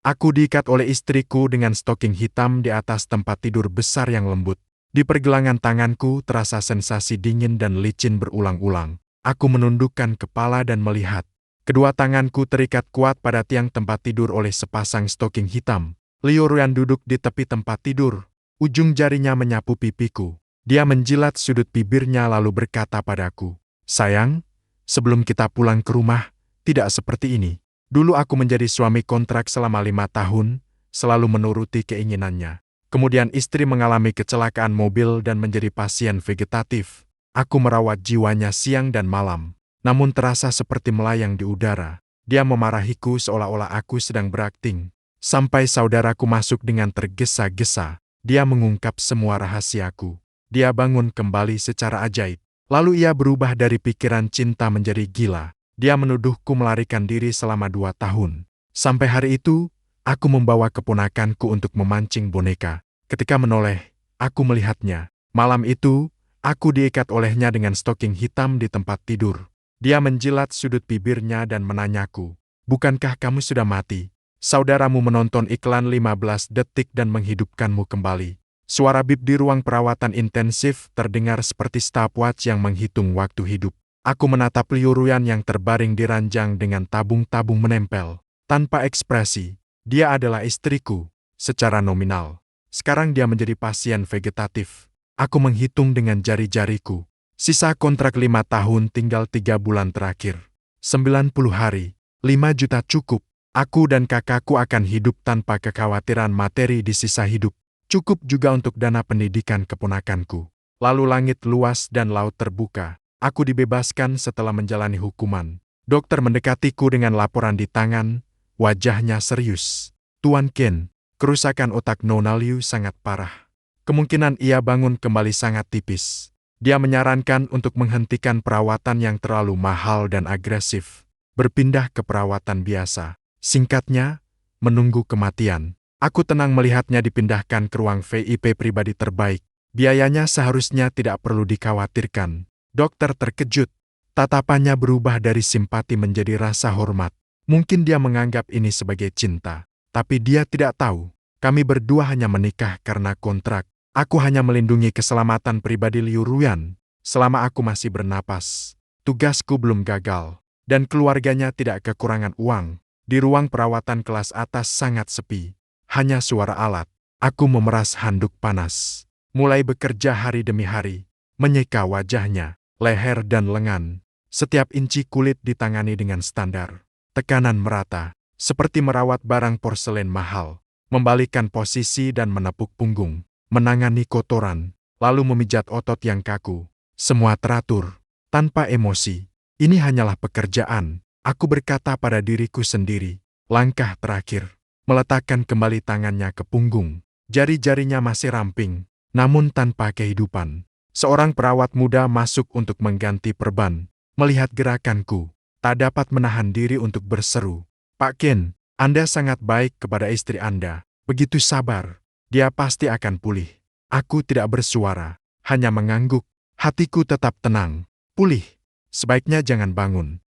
Aku diikat oleh istriku dengan stoking hitam di atas tempat tidur besar yang lembut. Di pergelangan tanganku terasa sensasi dingin dan licin berulang-ulang. Aku menundukkan kepala dan melihat. Kedua tanganku terikat kuat pada tiang tempat tidur oleh sepasang stoking hitam. Liu Ruyan duduk di tepi tempat tidur. Ujung jarinya menyapu pipiku. Dia menjilat sudut bibirnya lalu berkata padaku, "Sayang, sebelum kita pulang ke rumah, tidak seperti ini. Dulu aku menjadi suami kontrak selama 5 tahun, selalu menuruti keinginannya. Kemudian istri mengalami kecelakaan mobil dan menjadi pasien vegetatif. Aku merawat jiwanya siang dan malam, namun terasa seperti melayang di udara. Dia memarahiku seolah-olah aku sedang berakting. Sampai saudaraku masuk dengan tergesa-gesa. Dia mengungkap semua rahasiaku. Dia bangun kembali secara ajaib. Lalu ia berubah dari pikiran cinta menjadi gila. Dia menuduhku melarikan diri selama 2 tahun. Sampai hari itu, aku membawa keponakanku untuk memancing boneka. Ketika menoleh, aku melihatnya. Malam itu, aku diikat olehnya dengan stoking hitam di tempat tidur. Dia menjilat sudut bibirnya dan menanyaku, "Bukankah kamu sudah mati? Saudaramu menonton iklan 15 detik dan menghidupkanmu kembali." Suara bip di ruang perawatan intensif terdengar seperti stopwatch yang menghitung waktu hidup. Aku menatap Liu Ruyan yang terbaring di ranjang dengan tabung-tabung menempel. Tanpa ekspresi, dia adalah istriku, secara nominal. Sekarang dia menjadi pasien vegetatif. Aku menghitung dengan jari-jariku. Sisa kontrak 5 tahun tinggal 3 bulan terakhir. 90 hari, 5 juta cukup. Aku dan kakakku akan hidup tanpa kekhawatiran materi di sisa hidup. Cukup juga untuk dana pendidikan keponakanku. Lalu langit luas dan laut terbuka. Aku dibebaskan setelah menjalani hukuman. Dokter mendekatiku dengan laporan di tangan, wajahnya serius. "Tuan Ken, kerusakan otak Nona Liu sangat parah. Kemungkinan ia bangun kembali sangat tipis." Dia menyarankan untuk menghentikan perawatan yang terlalu mahal dan agresif. Berpindah ke perawatan biasa. Singkatnya, menunggu kematian. Aku tenang melihatnya dipindahkan ke ruang VIP pribadi terbaik. Biayanya seharusnya tidak perlu dikhawatirkan. Dokter terkejut. Tatapannya berubah dari simpati menjadi rasa hormat. Mungkin dia menganggap ini sebagai cinta. Tapi dia tidak tahu. Kami berdua hanya menikah karena kontrak. Aku hanya melindungi keselamatan pribadi Liu Ruyan. Selama aku masih bernapas, tugasku belum gagal. Dan keluarganya tidak kekurangan uang. Di ruang perawatan kelas atas sangat sepi. Hanya suara alat. Aku memeras handuk panas. Mulai bekerja hari demi hari. Menyeka wajahnya, leher dan lengan. Setiap inci kulit ditangani dengan standar. Tekanan merata, seperti merawat barang porselen mahal. Membalikan posisi dan menepuk punggung. Menangani kotoran, lalu memijat otot yang kaku. Semua teratur, tanpa emosi. Ini hanyalah pekerjaan. Aku berkata pada diriku sendiri. Langkah terakhir. Meletakkan kembali tangannya ke punggung. Jari-jarinya masih ramping, namun tanpa kehidupan. Seorang perawat muda masuk untuk mengganti perban. Melihat gerakanku, tak dapat menahan diri untuk berseru. "Pak Ken, Anda sangat baik kepada istri Anda. Begitu sabar. Dia pasti akan pulih." Aku tidak bersuara, hanya mengangguk. Hatiku tetap tenang. Pulih. Sebaiknya jangan bangun.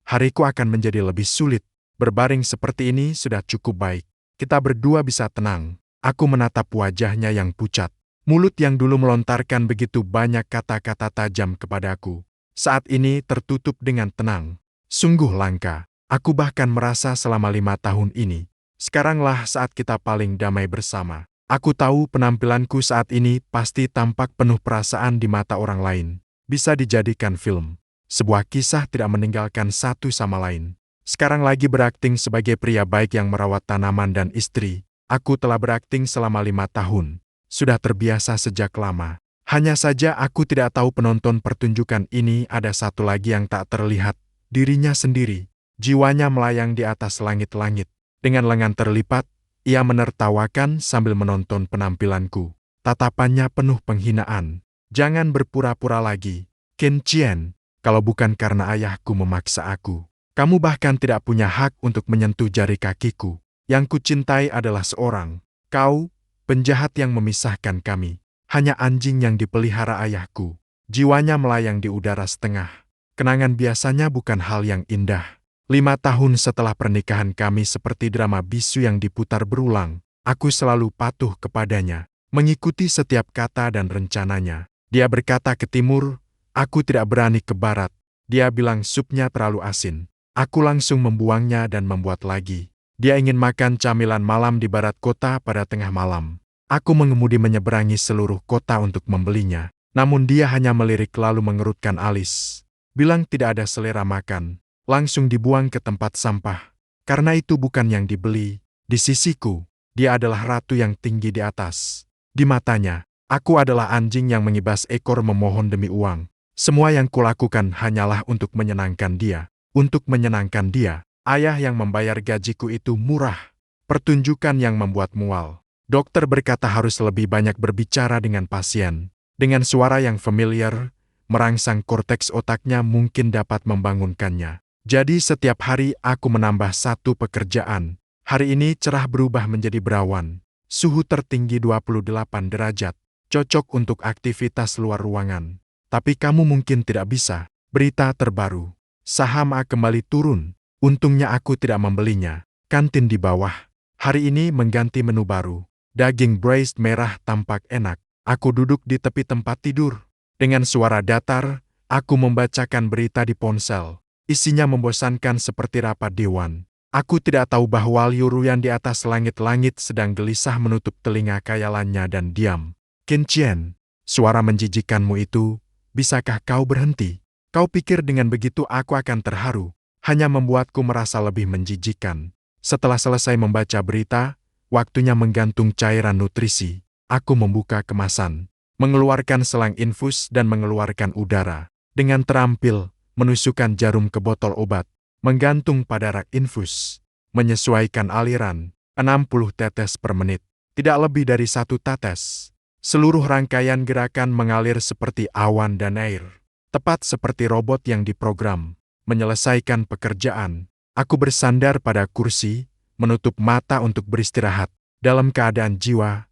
Hariku akan menjadi lebih sulit. Berbaring seperti ini sudah cukup baik. Kita berdua bisa tenang. Aku menatap wajahnya yang pucat. Mulut yang dulu melontarkan begitu banyak kata-kata tajam kepadaku. Saat ini tertutup dengan tenang. Sungguh langka. Aku bahkan merasa selama 5 tahun ini. Sekaranglah saat kita paling damai bersama. Aku tahu penampilanku saat ini pasti tampak penuh perasaan di mata orang lain. Bisa dijadikan film. Sebuah kisah tidak meninggalkan satu sama lain. Sekarang lagi berakting sebagai pria baik yang merawat tanaman dan istri. Aku telah berakting selama 5 tahun. Sudah terbiasa sejak lama. Hanya saja aku tidak tahu penonton pertunjukan ini ada satu lagi yang tak terlihat. Dirinya sendiri. Jiwanya melayang di atas langit-langit. Dengan lengan terlipat, ia menertawakan sambil menonton penampilanku. Tatapannya penuh penghinaan. "Jangan berpura-pura lagi, Ken Chien. Kalau bukan karena ayahku memaksa aku, kamu bahkan tidak punya hak untuk menyentuh jari kakiku. Yang kucintai adalah seorang. Kau, penjahat yang memisahkan kami. Hanya anjing yang dipelihara ayahku." Jiwanya melayang di udara setengah. Kenangan biasanya bukan hal yang indah. 5 tahun setelah pernikahan kami seperti drama bisu yang diputar berulang. Aku selalu patuh kepadanya, mengikuti setiap kata dan rencananya. Dia berkata ke timur, aku tidak berani ke barat. Dia bilang supnya terlalu asin. Aku langsung membuangnya dan membuat lagi. Dia ingin makan camilan malam di barat kota pada tengah malam. Aku mengemudi menyeberangi seluruh kota untuk membelinya. Namun dia hanya melirik lalu mengerutkan alis. Bilang tidak ada selera makan. Langsung dibuang ke tempat sampah. Karena itu bukan yang dibeli. Di sisiku, dia adalah ratu yang tinggi di atas. Di matanya, aku adalah anjing yang mengibas ekor memohon demi uang. Semua yang kulakukan hanyalah untuk menyenangkan dia. Untuk menyenangkan dia, ayah yang membayar gajiku itu murah. Pertunjukan yang membuat mual. Dokter berkata harus lebih banyak berbicara dengan pasien. Dengan suara yang familiar, merangsang korteks otaknya mungkin dapat membangunkannya. Jadi setiap hari aku menambah satu pekerjaan. Hari ini cerah berubah menjadi berawan. Suhu tertinggi 28 derajat. Cocok untuk aktivitas luar ruangan. Tapi kamu mungkin tidak bisa. Berita terbaru. Saham A kembali turun. Untungnya aku tidak membelinya. Kantin di bawah. Hari ini mengganti menu baru. Daging braised merah tampak enak. Aku duduk di tepi tempat tidur. Dengan suara datar, aku membacakan berita di ponsel. Isinya membosankan seperti rapat dewan. Aku tidak tahu bahwa Liu Ruyan di atas langit-langit sedang gelisah menutup telinga khayalannya dan diam. Qin Qian, suara menjijikkanmu itu, bisakah kau berhenti? Kau pikir dengan begitu aku akan terharu, hanya membuatku merasa lebih menjijikkan. Setelah selesai membaca berita, waktunya menggantung cairan nutrisi. Aku membuka kemasan, mengeluarkan selang infus dan mengeluarkan udara. Dengan terampil, menusukkan jarum ke botol obat, menggantung pada rak infus, menyesuaikan aliran, 60 tetes per menit, tidak lebih dari 1 tetes. Seluruh rangkaian gerakan mengalir seperti awan dan air, tepat seperti robot yang diprogram, menyelesaikan pekerjaan. Aku bersandar pada kursi, menutup mata untuk beristirahat. Dalam keadaan jiwa,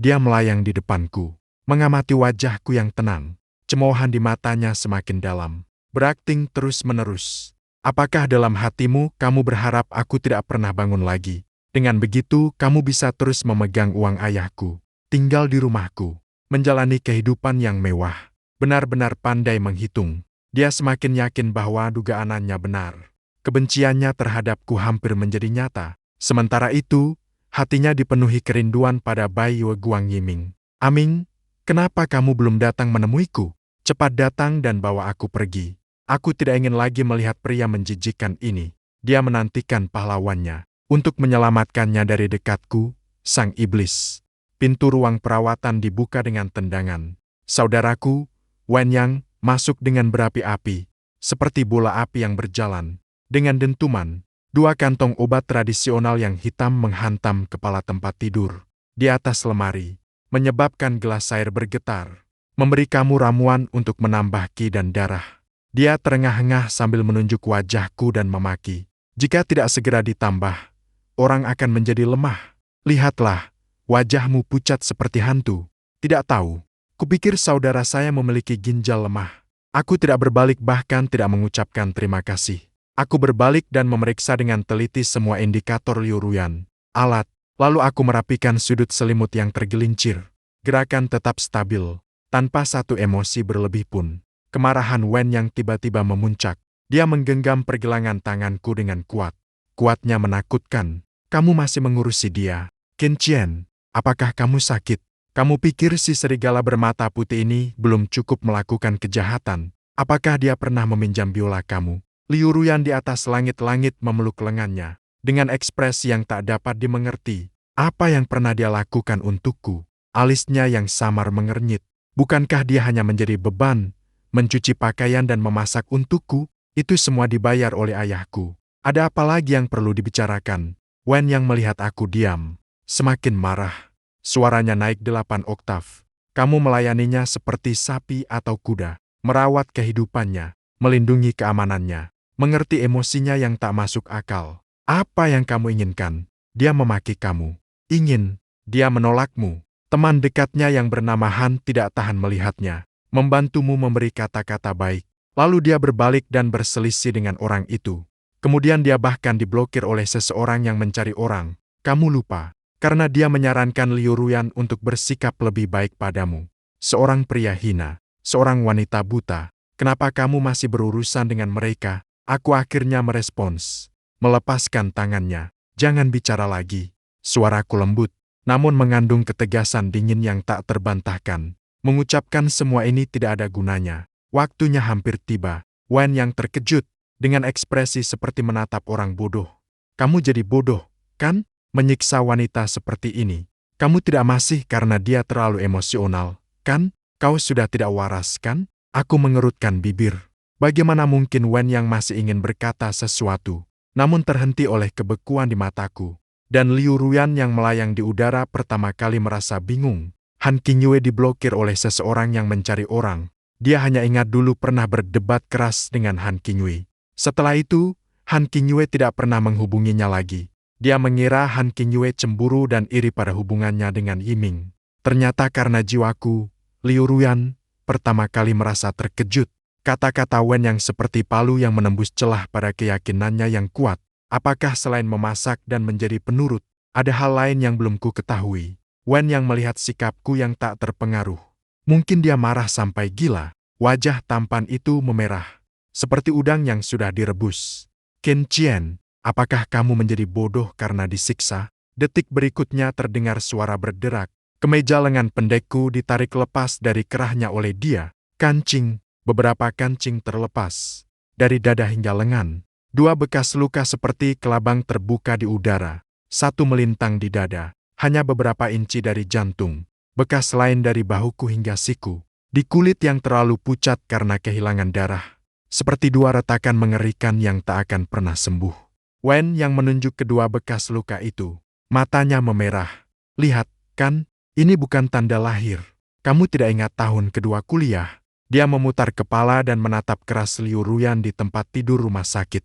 dia melayang di depanku, mengamati wajahku yang tenang, cemoohan di matanya semakin dalam. Berakting terus-menerus. Apakah dalam hatimu kamu berharap aku tidak pernah bangun lagi? Dengan begitu kamu bisa terus memegang uang ayahku, tinggal di rumahku, menjalani kehidupan yang mewah. Benar-benar pandai menghitung. Dia semakin yakin bahwa dugaannya benar. Kebenciannya terhadapku hampir menjadi nyata. Sementara itu, hatinya dipenuhi kerinduan pada Bai Yue Guang Yiming. Aming, kenapa kamu belum datang menemuiku? Cepat datang dan bawa aku pergi. Aku tidak ingin lagi melihat pria menjijikkan ini. Dia menantikan pahlawannya untuk menyelamatkannya dari dekatku, sang iblis. Pintu ruang perawatan dibuka dengan tendangan. Saudaraku, Wen Yang, masuk dengan berapi-api, seperti bola api yang berjalan. Dengan dentuman, 2 kantong obat tradisional yang hitam menghantam kepala tempat tidur. Di atas lemari, menyebabkan gelas air bergetar. Memberi kamu ramuan untuk menambah ki dan darah. Dia terengah-engah sambil menunjuk wajahku dan memaki. Jika tidak segera ditambah, orang akan menjadi lemah. Lihatlah, wajahmu pucat seperti hantu. Tidak tahu, kupikir saudara saya memiliki ginjal lemah. Aku tidak berbalik bahkan tidak mengucapkan terima kasih. Aku berbalik dan memeriksa dengan teliti semua indikator Liu Ruyan. Alat, lalu aku merapikan sudut selimut yang tergelincir. Gerakan tetap stabil, tanpa satu emosi berlebih pun. Kemarahan Wen yang tiba-tiba memuncak. Dia menggenggam pergelangan tanganku dengan kuat. Kuatnya menakutkan. Kamu masih mengurusi dia. Qin Qian, apakah kamu sakit? Kamu pikir si serigala bermata putih ini belum cukup melakukan kejahatan? Apakah dia pernah meminjam biola kamu? Liu Ruyan di atas langit-langit memeluk lengannya. Dengan ekspresi yang tak dapat dimengerti. Apa yang pernah dia lakukan untukku? Alisnya yang samar mengernyit. Bukankah dia hanya menjadi beban? Mencuci pakaian dan memasak untukku, itu semua dibayar oleh ayahku. Ada apa lagi yang perlu dibicarakan? Wen yang melihat aku diam, semakin marah. Suaranya naik 8 oktav. Kamu melayaninya seperti sapi atau kuda, merawat kehidupannya, melindungi keamanannya, mengerti emosinya yang tak masuk akal. Apa yang kamu inginkan? Dia memaki kamu. Ingin, dia menolakmu. Teman dekatnya yang bernama Han tidak tahan melihatnya. Membantumu memberi kata-kata baik. Lalu dia berbalik dan berselisih dengan orang itu. Kemudian dia bahkan diblokir oleh seseorang yang mencari orang. Kamu lupa, karena dia menyarankan Liu Ruyan untuk bersikap lebih baik padamu. Seorang pria hina, seorang wanita buta. Kenapa kamu masih berurusan dengan mereka? Aku akhirnya merespons, melepaskan tangannya. Jangan bicara lagi. Suaraku lembut, namun mengandung ketegasan dingin yang tak terbantahkan. Mengucapkan semua ini tidak ada gunanya. Waktunya hampir tiba. Wen yang terkejut, dengan ekspresi seperti menatap orang bodoh. Kamu jadi bodoh, kan? Menyiksa wanita seperti ini. Kamu tidak masih karena dia terlalu emosional, kan? Kau sudah tidak waras, kan? Aku mengerutkan bibir. Bagaimana mungkin Wen yang masih ingin berkata sesuatu, namun terhenti oleh kebekuan di mataku. Dan Liu Ruyan yang melayang di udara pertama kali merasa bingung. Han Qingyue diblokir oleh seseorang yang mencari orang. Dia hanya ingat dulu pernah berdebat keras dengan Han Qingyue. Setelah itu, Han Qingyue tidak pernah menghubunginya lagi. Dia mengira Han Qingyue cemburu dan iri pada hubungannya dengan Yiming. Ternyata karena jiwaku, Liu Ruyan pertama kali merasa terkejut. Kata-kata Wen yang seperti palu yang menembus celah pada keyakinannya yang kuat. Apakah selain memasak dan menjadi penurut, ada hal lain yang belum ku ketahui? Wen yang melihat sikapku yang tak terpengaruh. Mungkin dia marah sampai gila. Wajah tampan itu memerah, seperti udang yang sudah direbus. Qin Qian, apakah kamu menjadi bodoh karena disiksa? Detik berikutnya terdengar suara berderak. Kemeja lengan pendekku ditarik lepas dari kerahnya oleh dia. Kancing, beberapa kancing terlepas. Dari dada hingga lengan. 2 bekas luka seperti kelabang terbuka di udara. 1 melintang di dada, hanya beberapa inci dari jantung. Bekas lain dari bahuku hingga siku. Di kulit yang terlalu pucat karena kehilangan darah. Seperti 2 retakan mengerikan yang tak akan pernah sembuh. Wen yang menunjuk kedua bekas luka itu. Matanya memerah. Lihat, kan? Ini bukan tanda lahir. Kamu tidak ingat tahun kedua kuliah? Dia memutar kepala dan menatap keras Liu Ruyan di tempat tidur rumah sakit.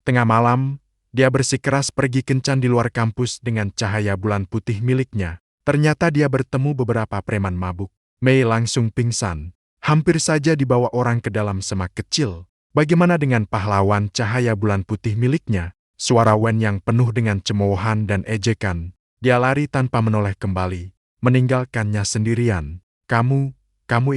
Tengah malam, dia bersikeras pergi kencan di luar kampus dengan cahaya bulan putih miliknya. Ternyata dia bertemu beberapa preman mabuk. Mei langsung pingsan. Hampir saja dibawa orang ke dalam semak kecil. Bagaimana dengan pahlawan cahaya bulan putih miliknya? Suara Wen yang penuh dengan cemoohan dan ejekan. Dia lari tanpa menoleh kembali, meninggalkannya sendirian. Kamu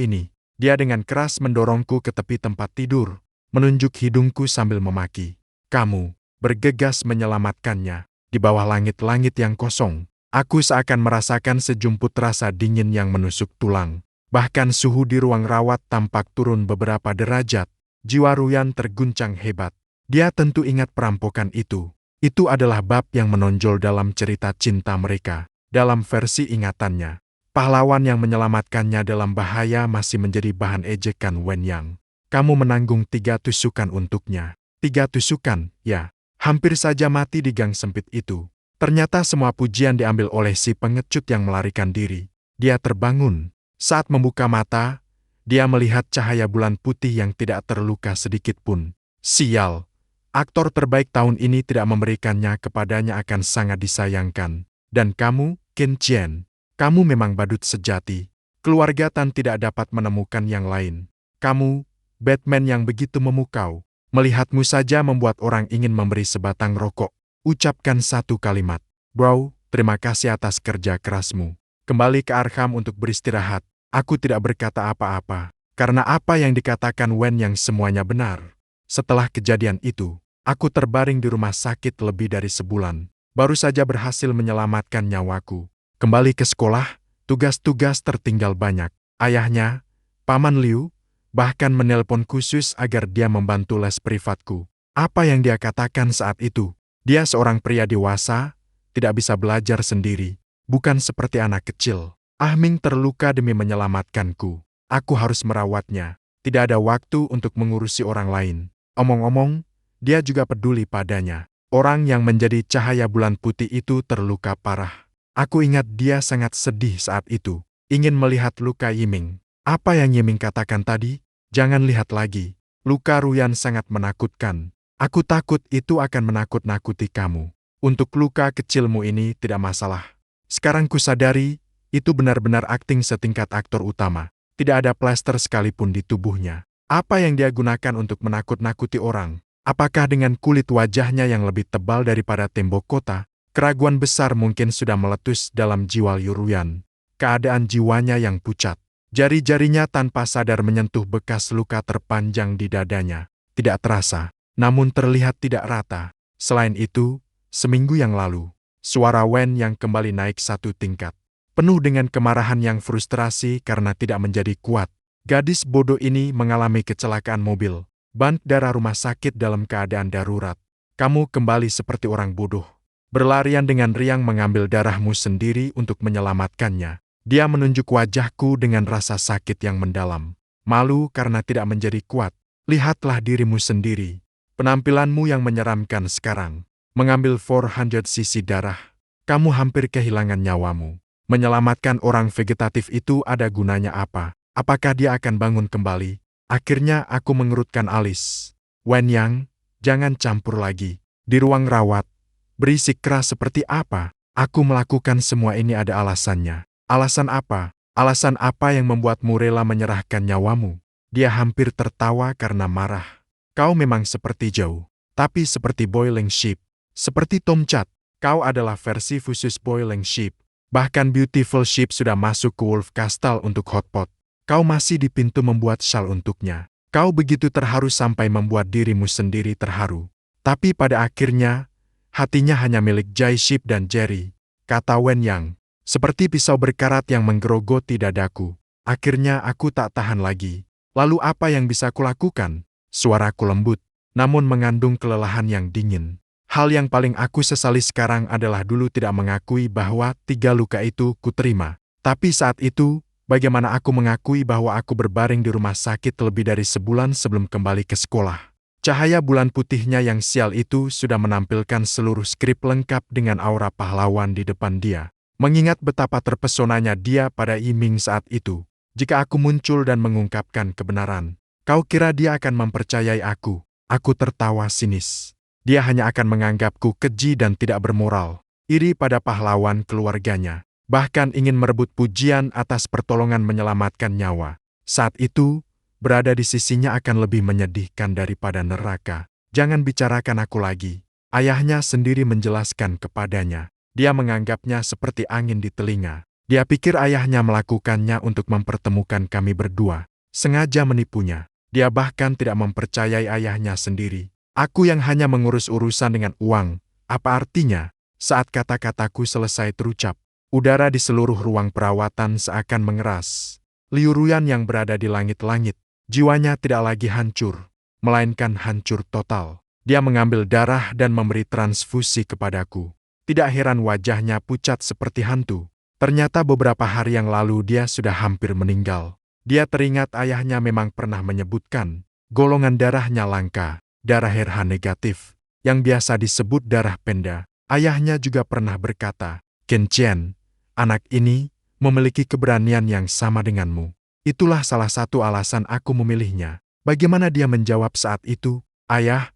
ini. Dia dengan keras mendorongku ke tepi tempat tidur, menunjuk hidungku sambil memaki. Kamu, bergegas menyelamatkannya. Di bawah langit-langit yang kosong, aku seakan merasakan sejumput rasa dingin yang menusuk tulang. Bahkan suhu di ruang rawat tampak turun beberapa derajat. Jiwa Ruyan terguncang hebat. Dia tentu ingat perampokan itu. Itu adalah bab yang menonjol dalam cerita cinta mereka. Dalam versi ingatannya, pahlawan yang menyelamatkannya dalam bahaya masih menjadi bahan ejekan Wen Yang. Kamu menanggung 3 tusukan untuknya. 3 tusukan, ya. Hampir saja mati di gang sempit itu. Ternyata semua pujian diambil oleh si pengecut yang melarikan diri. Dia terbangun. Saat membuka mata, dia melihat cahaya bulan putih yang tidak terluka sedikit pun. Sial, aktor terbaik tahun ini tidak memberikannya kepadanya akan sangat disayangkan. Dan kamu, Qin Qian, kamu memang badut sejati. Keluarga Tan tidak dapat menemukan yang lain. Kamu, Batman yang begitu memukau. Melihatmu saja membuat orang ingin memberi sebatang rokok. Ucapkan 1 kalimat. Bro, terima kasih atas kerja kerasmu. Kembali ke Arkham untuk beristirahat. Aku tidak berkata apa-apa. Karena apa yang dikatakan Wen yang semuanya benar. Setelah kejadian itu, aku terbaring di rumah sakit lebih dari sebulan. Baru saja berhasil menyelamatkan nyawaku. Kembali ke sekolah, tugas-tugas tertinggal banyak. Ayahnya, Paman Liu, bahkan menelpon khusus agar dia membantu les privatku. Apa yang dia katakan saat itu? Dia seorang pria dewasa, tidak bisa belajar sendiri. Bukan seperti anak kecil. Ah Ming terluka demi menyelamatkanku. Aku harus merawatnya. Tidak ada waktu untuk mengurusi orang lain. Omong-omong, dia juga peduli padanya. Orang yang menjadi cahaya bulan putih itu terluka parah. Aku ingat dia sangat sedih saat itu. Ingin melihat luka Yiming. Apa yang Yiming katakan tadi? Jangan lihat lagi. Luka Ruyan sangat menakutkan. Aku takut itu akan menakut-nakuti kamu. Untuk luka kecilmu ini tidak masalah. Sekarang kusadari, itu benar-benar akting setingkat aktor utama. Tidak ada plester sekalipun di tubuhnya. Apa yang dia gunakan untuk menakut-nakuti orang? Apakah dengan kulit wajahnya yang lebih tebal daripada tembok kota? Keraguan besar mungkin sudah meletus dalam jiwa Liu Ruyan. Keadaan jiwanya yang pucat. Jari-jarinya tanpa sadar menyentuh bekas luka terpanjang di dadanya. Tidak terasa, namun terlihat tidak rata. Selain itu, seminggu yang lalu, suara Wen yang kembali naik satu tingkat. Penuh dengan kemarahan yang frustrasi karena tidak menjadi kuat. Gadis bodoh ini mengalami kecelakaan mobil. Ban darah rumah sakit dalam keadaan darurat. Kamu kembali seperti orang bodoh. Berlarian dengan riang mengambil darahmu sendiri untuk menyelamatkannya. Dia menunjuk wajahku dengan rasa sakit yang mendalam. Malu karena tidak menjadi kuat. Lihatlah dirimu sendiri. Penampilanmu yang menyeramkan sekarang. Mengambil 400 cc darah. Kamu hampir kehilangan nyawamu. Menyelamatkan orang vegetatif itu ada gunanya apa? Apakah dia akan bangun kembali? Akhirnya aku mengerutkan alis. Wen Yang, jangan campur lagi. Di ruang rawat, berisik keras seperti apa? Aku melakukan semua ini ada alasannya. Alasan apa? Alasan apa yang membuatmu rela menyerahkan nyawamu? Dia hampir tertawa karena marah. Kau memang seperti Zhou, tapi seperti Boiling Sheep. Seperti Tom Chat, kau adalah versi khusus Boiling Sheep. Bahkan Beautiful Sheep sudah masuk ke Wolf Castle untuk hotpot. Kau masih di pintu membuat shawl untuknya. Kau begitu terharu sampai membuat dirimu sendiri terharu. Tapi pada akhirnya, hatinya hanya milik Jai Sheep dan Jerry, kata Wen Yang. Seperti pisau berkarat yang menggerogoti dadaku. Akhirnya aku tak tahan lagi. Lalu apa yang bisa kulakukan? Suaraku lembut, namun mengandung kelelahan yang dingin. Hal yang paling aku sesali sekarang adalah dulu tidak mengakui bahwa 3 luka itu kuterima. Tapi saat itu, bagaimana aku mengakui bahwa aku berbaring di rumah sakit lebih dari sebulan sebelum kembali ke sekolah? Cahaya bulan putihnya yang sial itu sudah menampilkan seluruh skrip lengkap dengan aura pahlawan di depan dia. Mengingat betapa terpesonanya dia pada Yiming saat itu. Jika aku muncul dan mengungkapkan kebenaran, kau kira dia akan mempercayai aku? Aku tertawa sinis. Dia hanya akan menganggapku keji dan tidak bermoral. Iri pada pahlawan keluarganya. Bahkan ingin merebut pujian atas pertolongan menyelamatkan nyawa. Saat itu, berada di sisinya akan lebih menyedihkan daripada neraka. Jangan bicarakan aku lagi. Ayahnya sendiri menjelaskan kepadanya. Dia menganggapnya seperti angin di telinga. Dia pikir ayahnya melakukannya untuk mempertemukan kami berdua. Sengaja menipunya. Dia bahkan tidak mempercayai ayahnya sendiri. Aku yang hanya mengurus urusan dengan uang. Apa artinya? Saat kata-kataku selesai terucap, udara di seluruh ruang perawatan seakan mengeras. Liu Ruyan yang berada di langit-langit, jiwanya tidak lagi hancur, melainkan hancur total. Dia mengambil darah dan memberi transfusi kepadaku. Tidak heran wajahnya pucat seperti hantu. Ternyata beberapa hari yang lalu dia sudah hampir meninggal. Dia teringat ayahnya memang pernah menyebutkan, golongan darahnya langka, darah RH negatif, yang biasa disebut darah penda. Ayahnya juga pernah berkata, Ken Chen, anak ini memiliki keberanian yang sama denganmu. Itulah salah satu alasan aku memilihnya. Bagaimana dia menjawab saat itu? Ayah,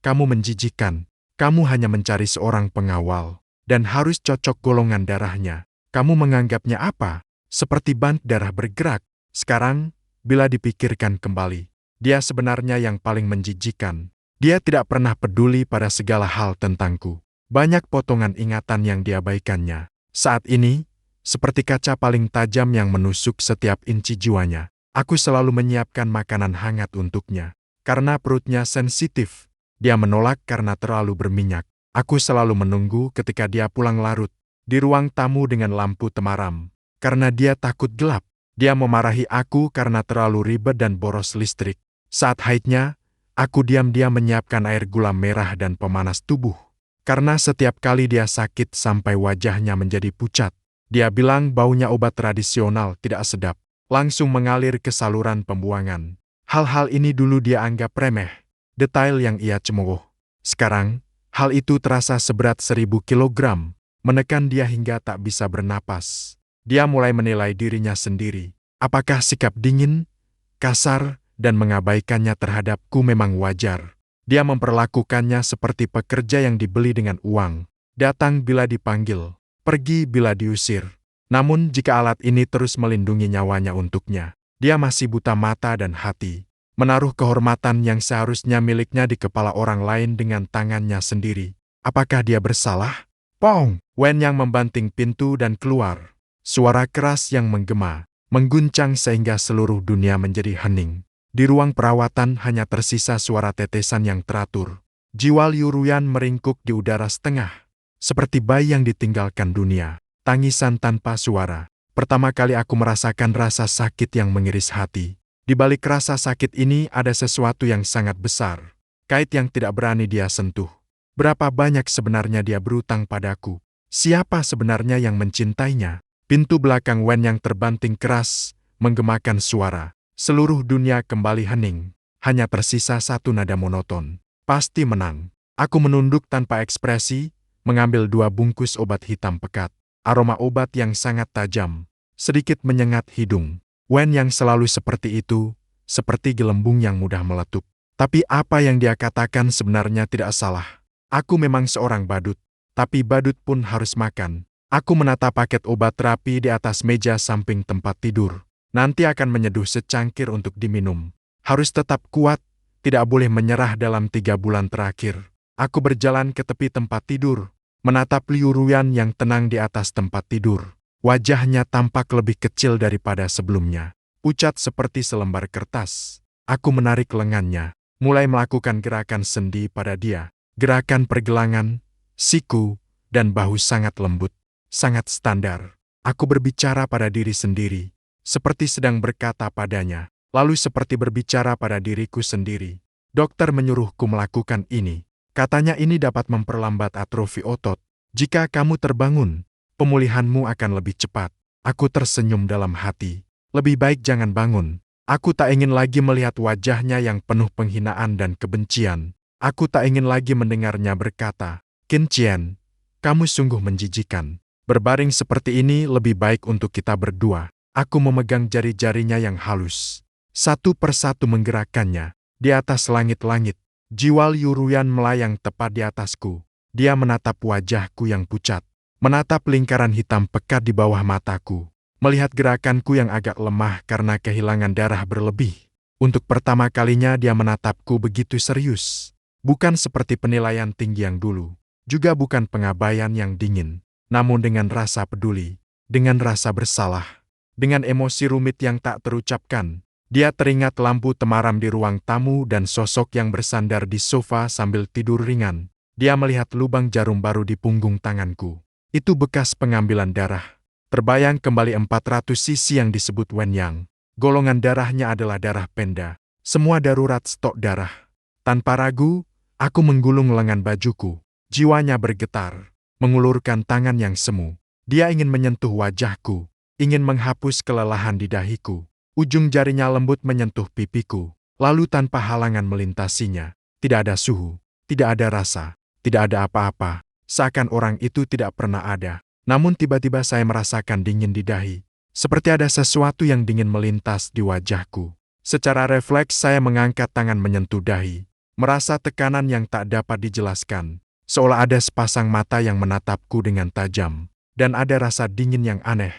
kamu menjijikan. Kamu hanya mencari seorang pengawal, dan harus cocok golongan darahnya. Kamu menganggapnya apa? Seperti ban darah bergerak. Sekarang, bila dipikirkan kembali, dia sebenarnya yang paling menjijikan. Dia tidak pernah peduli pada segala hal tentangku. Banyak potongan ingatan yang diabaikannya. Saat ini, seperti kaca paling tajam yang menusuk setiap inci jiwanya. Aku selalu menyiapkan makanan hangat untuknya. Karena perutnya sensitif, dia menolak karena terlalu berminyak. Aku selalu menunggu ketika dia pulang larut, di ruang tamu dengan lampu temaram. Karena dia takut gelap, dia memarahi aku karena terlalu ribet dan boros listrik. Saat haidnya, aku diam-diam menyiapkan air gula merah dan pemanas tubuh. Karena setiap kali dia sakit sampai wajahnya menjadi pucat, dia bilang baunya obat tradisional tidak sedap, langsung mengalir ke saluran pembuangan. Hal-hal ini dulu dia anggap remeh, detail yang ia cemooh. Sekarang, hal itu terasa seberat 1000 kilogram, menekan dia hingga tak bisa bernapas. Dia mulai menilai dirinya sendiri. Apakah sikap dingin, kasar, dan mengabaikannya terhadapku memang wajar? Dia memperlakukannya seperti pekerja yang dibeli dengan uang, datang bila dipanggil, pergi bila diusir. Namun jika alat ini terus melindungi nyawanya untuknya, dia masih buta mata dan hati. menaruh kehormatan yang seharusnya miliknya di kepala orang lain dengan tangannya sendiri. Apakah dia bersalah? Pong! Wen Yang membanting pintu dan keluar. Suara keras yang menggema, mengguncang sehingga seluruh dunia menjadi hening. Di ruang perawatan hanya tersisa suara tetesan yang teratur. Jiwa Liu Ruyan meringkuk di udara setengah. Seperti bayi yang ditinggalkan dunia. Tangisan tanpa suara. Pertama kali aku merasakan rasa sakit yang mengiris hati. Di balik rasa sakit ini ada sesuatu yang sangat besar. Kait yang tidak berani dia sentuh. Berapa banyak sebenarnya dia berutang padaku? Siapa sebenarnya yang mencintainya? Pintu belakang Wen yang terbanting keras, menggemakan suara. Seluruh dunia kembali hening. Hanya tersisa satu nada monoton. Pasti menang. Aku menunduk tanpa ekspresi, mengambil 2 bungkus obat hitam pekat. Aroma obat yang sangat tajam. Sedikit menyengat hidung. Wen yang selalu seperti itu, seperti gelembung yang mudah meletup. Tapi apa yang dia katakan sebenarnya tidak salah. Aku memang seorang badut, tapi badut pun harus makan. Aku menata paket obat terapi di atas meja samping tempat tidur. Nanti akan menyeduh secangkir untuk diminum. Harus tetap kuat, tidak boleh menyerah dalam 3 bulan terakhir. Aku berjalan ke tepi tempat tidur, menatap Liu Ruyan yang tenang di atas tempat tidur. Wajahnya tampak lebih kecil daripada sebelumnya. Pucat seperti selembar kertas. Aku menarik lengannya, mulai melakukan gerakan sendi pada dia. Gerakan pergelangan, siku, dan bahu sangat lembut, sangat standar. Aku berbicara pada diri sendiri, seperti sedang berkata padanya, lalu seperti berbicara pada diriku sendiri. Dokter menyuruhku melakukan ini. Katanya ini dapat memperlambat atrofi otot. Jika kamu terbangun, pemulihanmu akan lebih cepat. Aku tersenyum dalam hati. Lebih baik jangan bangun. Aku tak ingin lagi melihat wajahnya yang penuh penghinaan dan kebencian. Aku tak ingin lagi mendengarnya berkata, Qin Qian, kamu sungguh menjijikan. Berbaring seperti ini lebih baik untuk kita berdua. Aku memegang jari-jarinya yang halus. Satu persatu menggerakkannya. Di atas langit-langit, jiwa Liu Ruyan melayang tepat di atasku. Dia menatap wajahku yang pucat. Menatap lingkaran hitam pekat di bawah mataku. Melihat gerakanku yang agak lemah karena kehilangan darah berlebih. Untuk pertama kalinya dia menatapku begitu serius. Bukan seperti penilaian tinggi yang dulu, juga bukan pengabaian yang dingin, namun dengan rasa peduli, dengan rasa bersalah, dengan emosi rumit yang tak terucapkan. Dia teringat lampu temaram di ruang tamu dan sosok yang bersandar di sofa sambil tidur ringan. Dia melihat lubang jarum baru di punggung tanganku. Itu bekas pengambilan darah. Terbayang kembali 400 cc yang disebut Wen Yang. Golongan darahnya adalah darah penda. Semua darurat stok darah. Tanpa ragu, aku menggulung lengan bajuku. Jiwanya bergetar, mengulurkan tangan yang semu. Dia ingin menyentuh wajahku, ingin menghapus kelelahan di dahiku. Ujung jarinya lembut menyentuh pipiku, lalu tanpa halangan melintasinya. Tidak ada suhu, tidak ada rasa, tidak ada apa-apa. Seakan orang itu tidak pernah ada. Namun tiba-tiba saya merasakan dingin di dahi. Seperti ada sesuatu yang dingin melintas di wajahku. Secara refleks saya mengangkat tangan menyentuh dahi. Merasa tekanan yang tak dapat dijelaskan, seolah ada sepasang mata yang menatapku dengan tajam, dan ada rasa dingin yang aneh.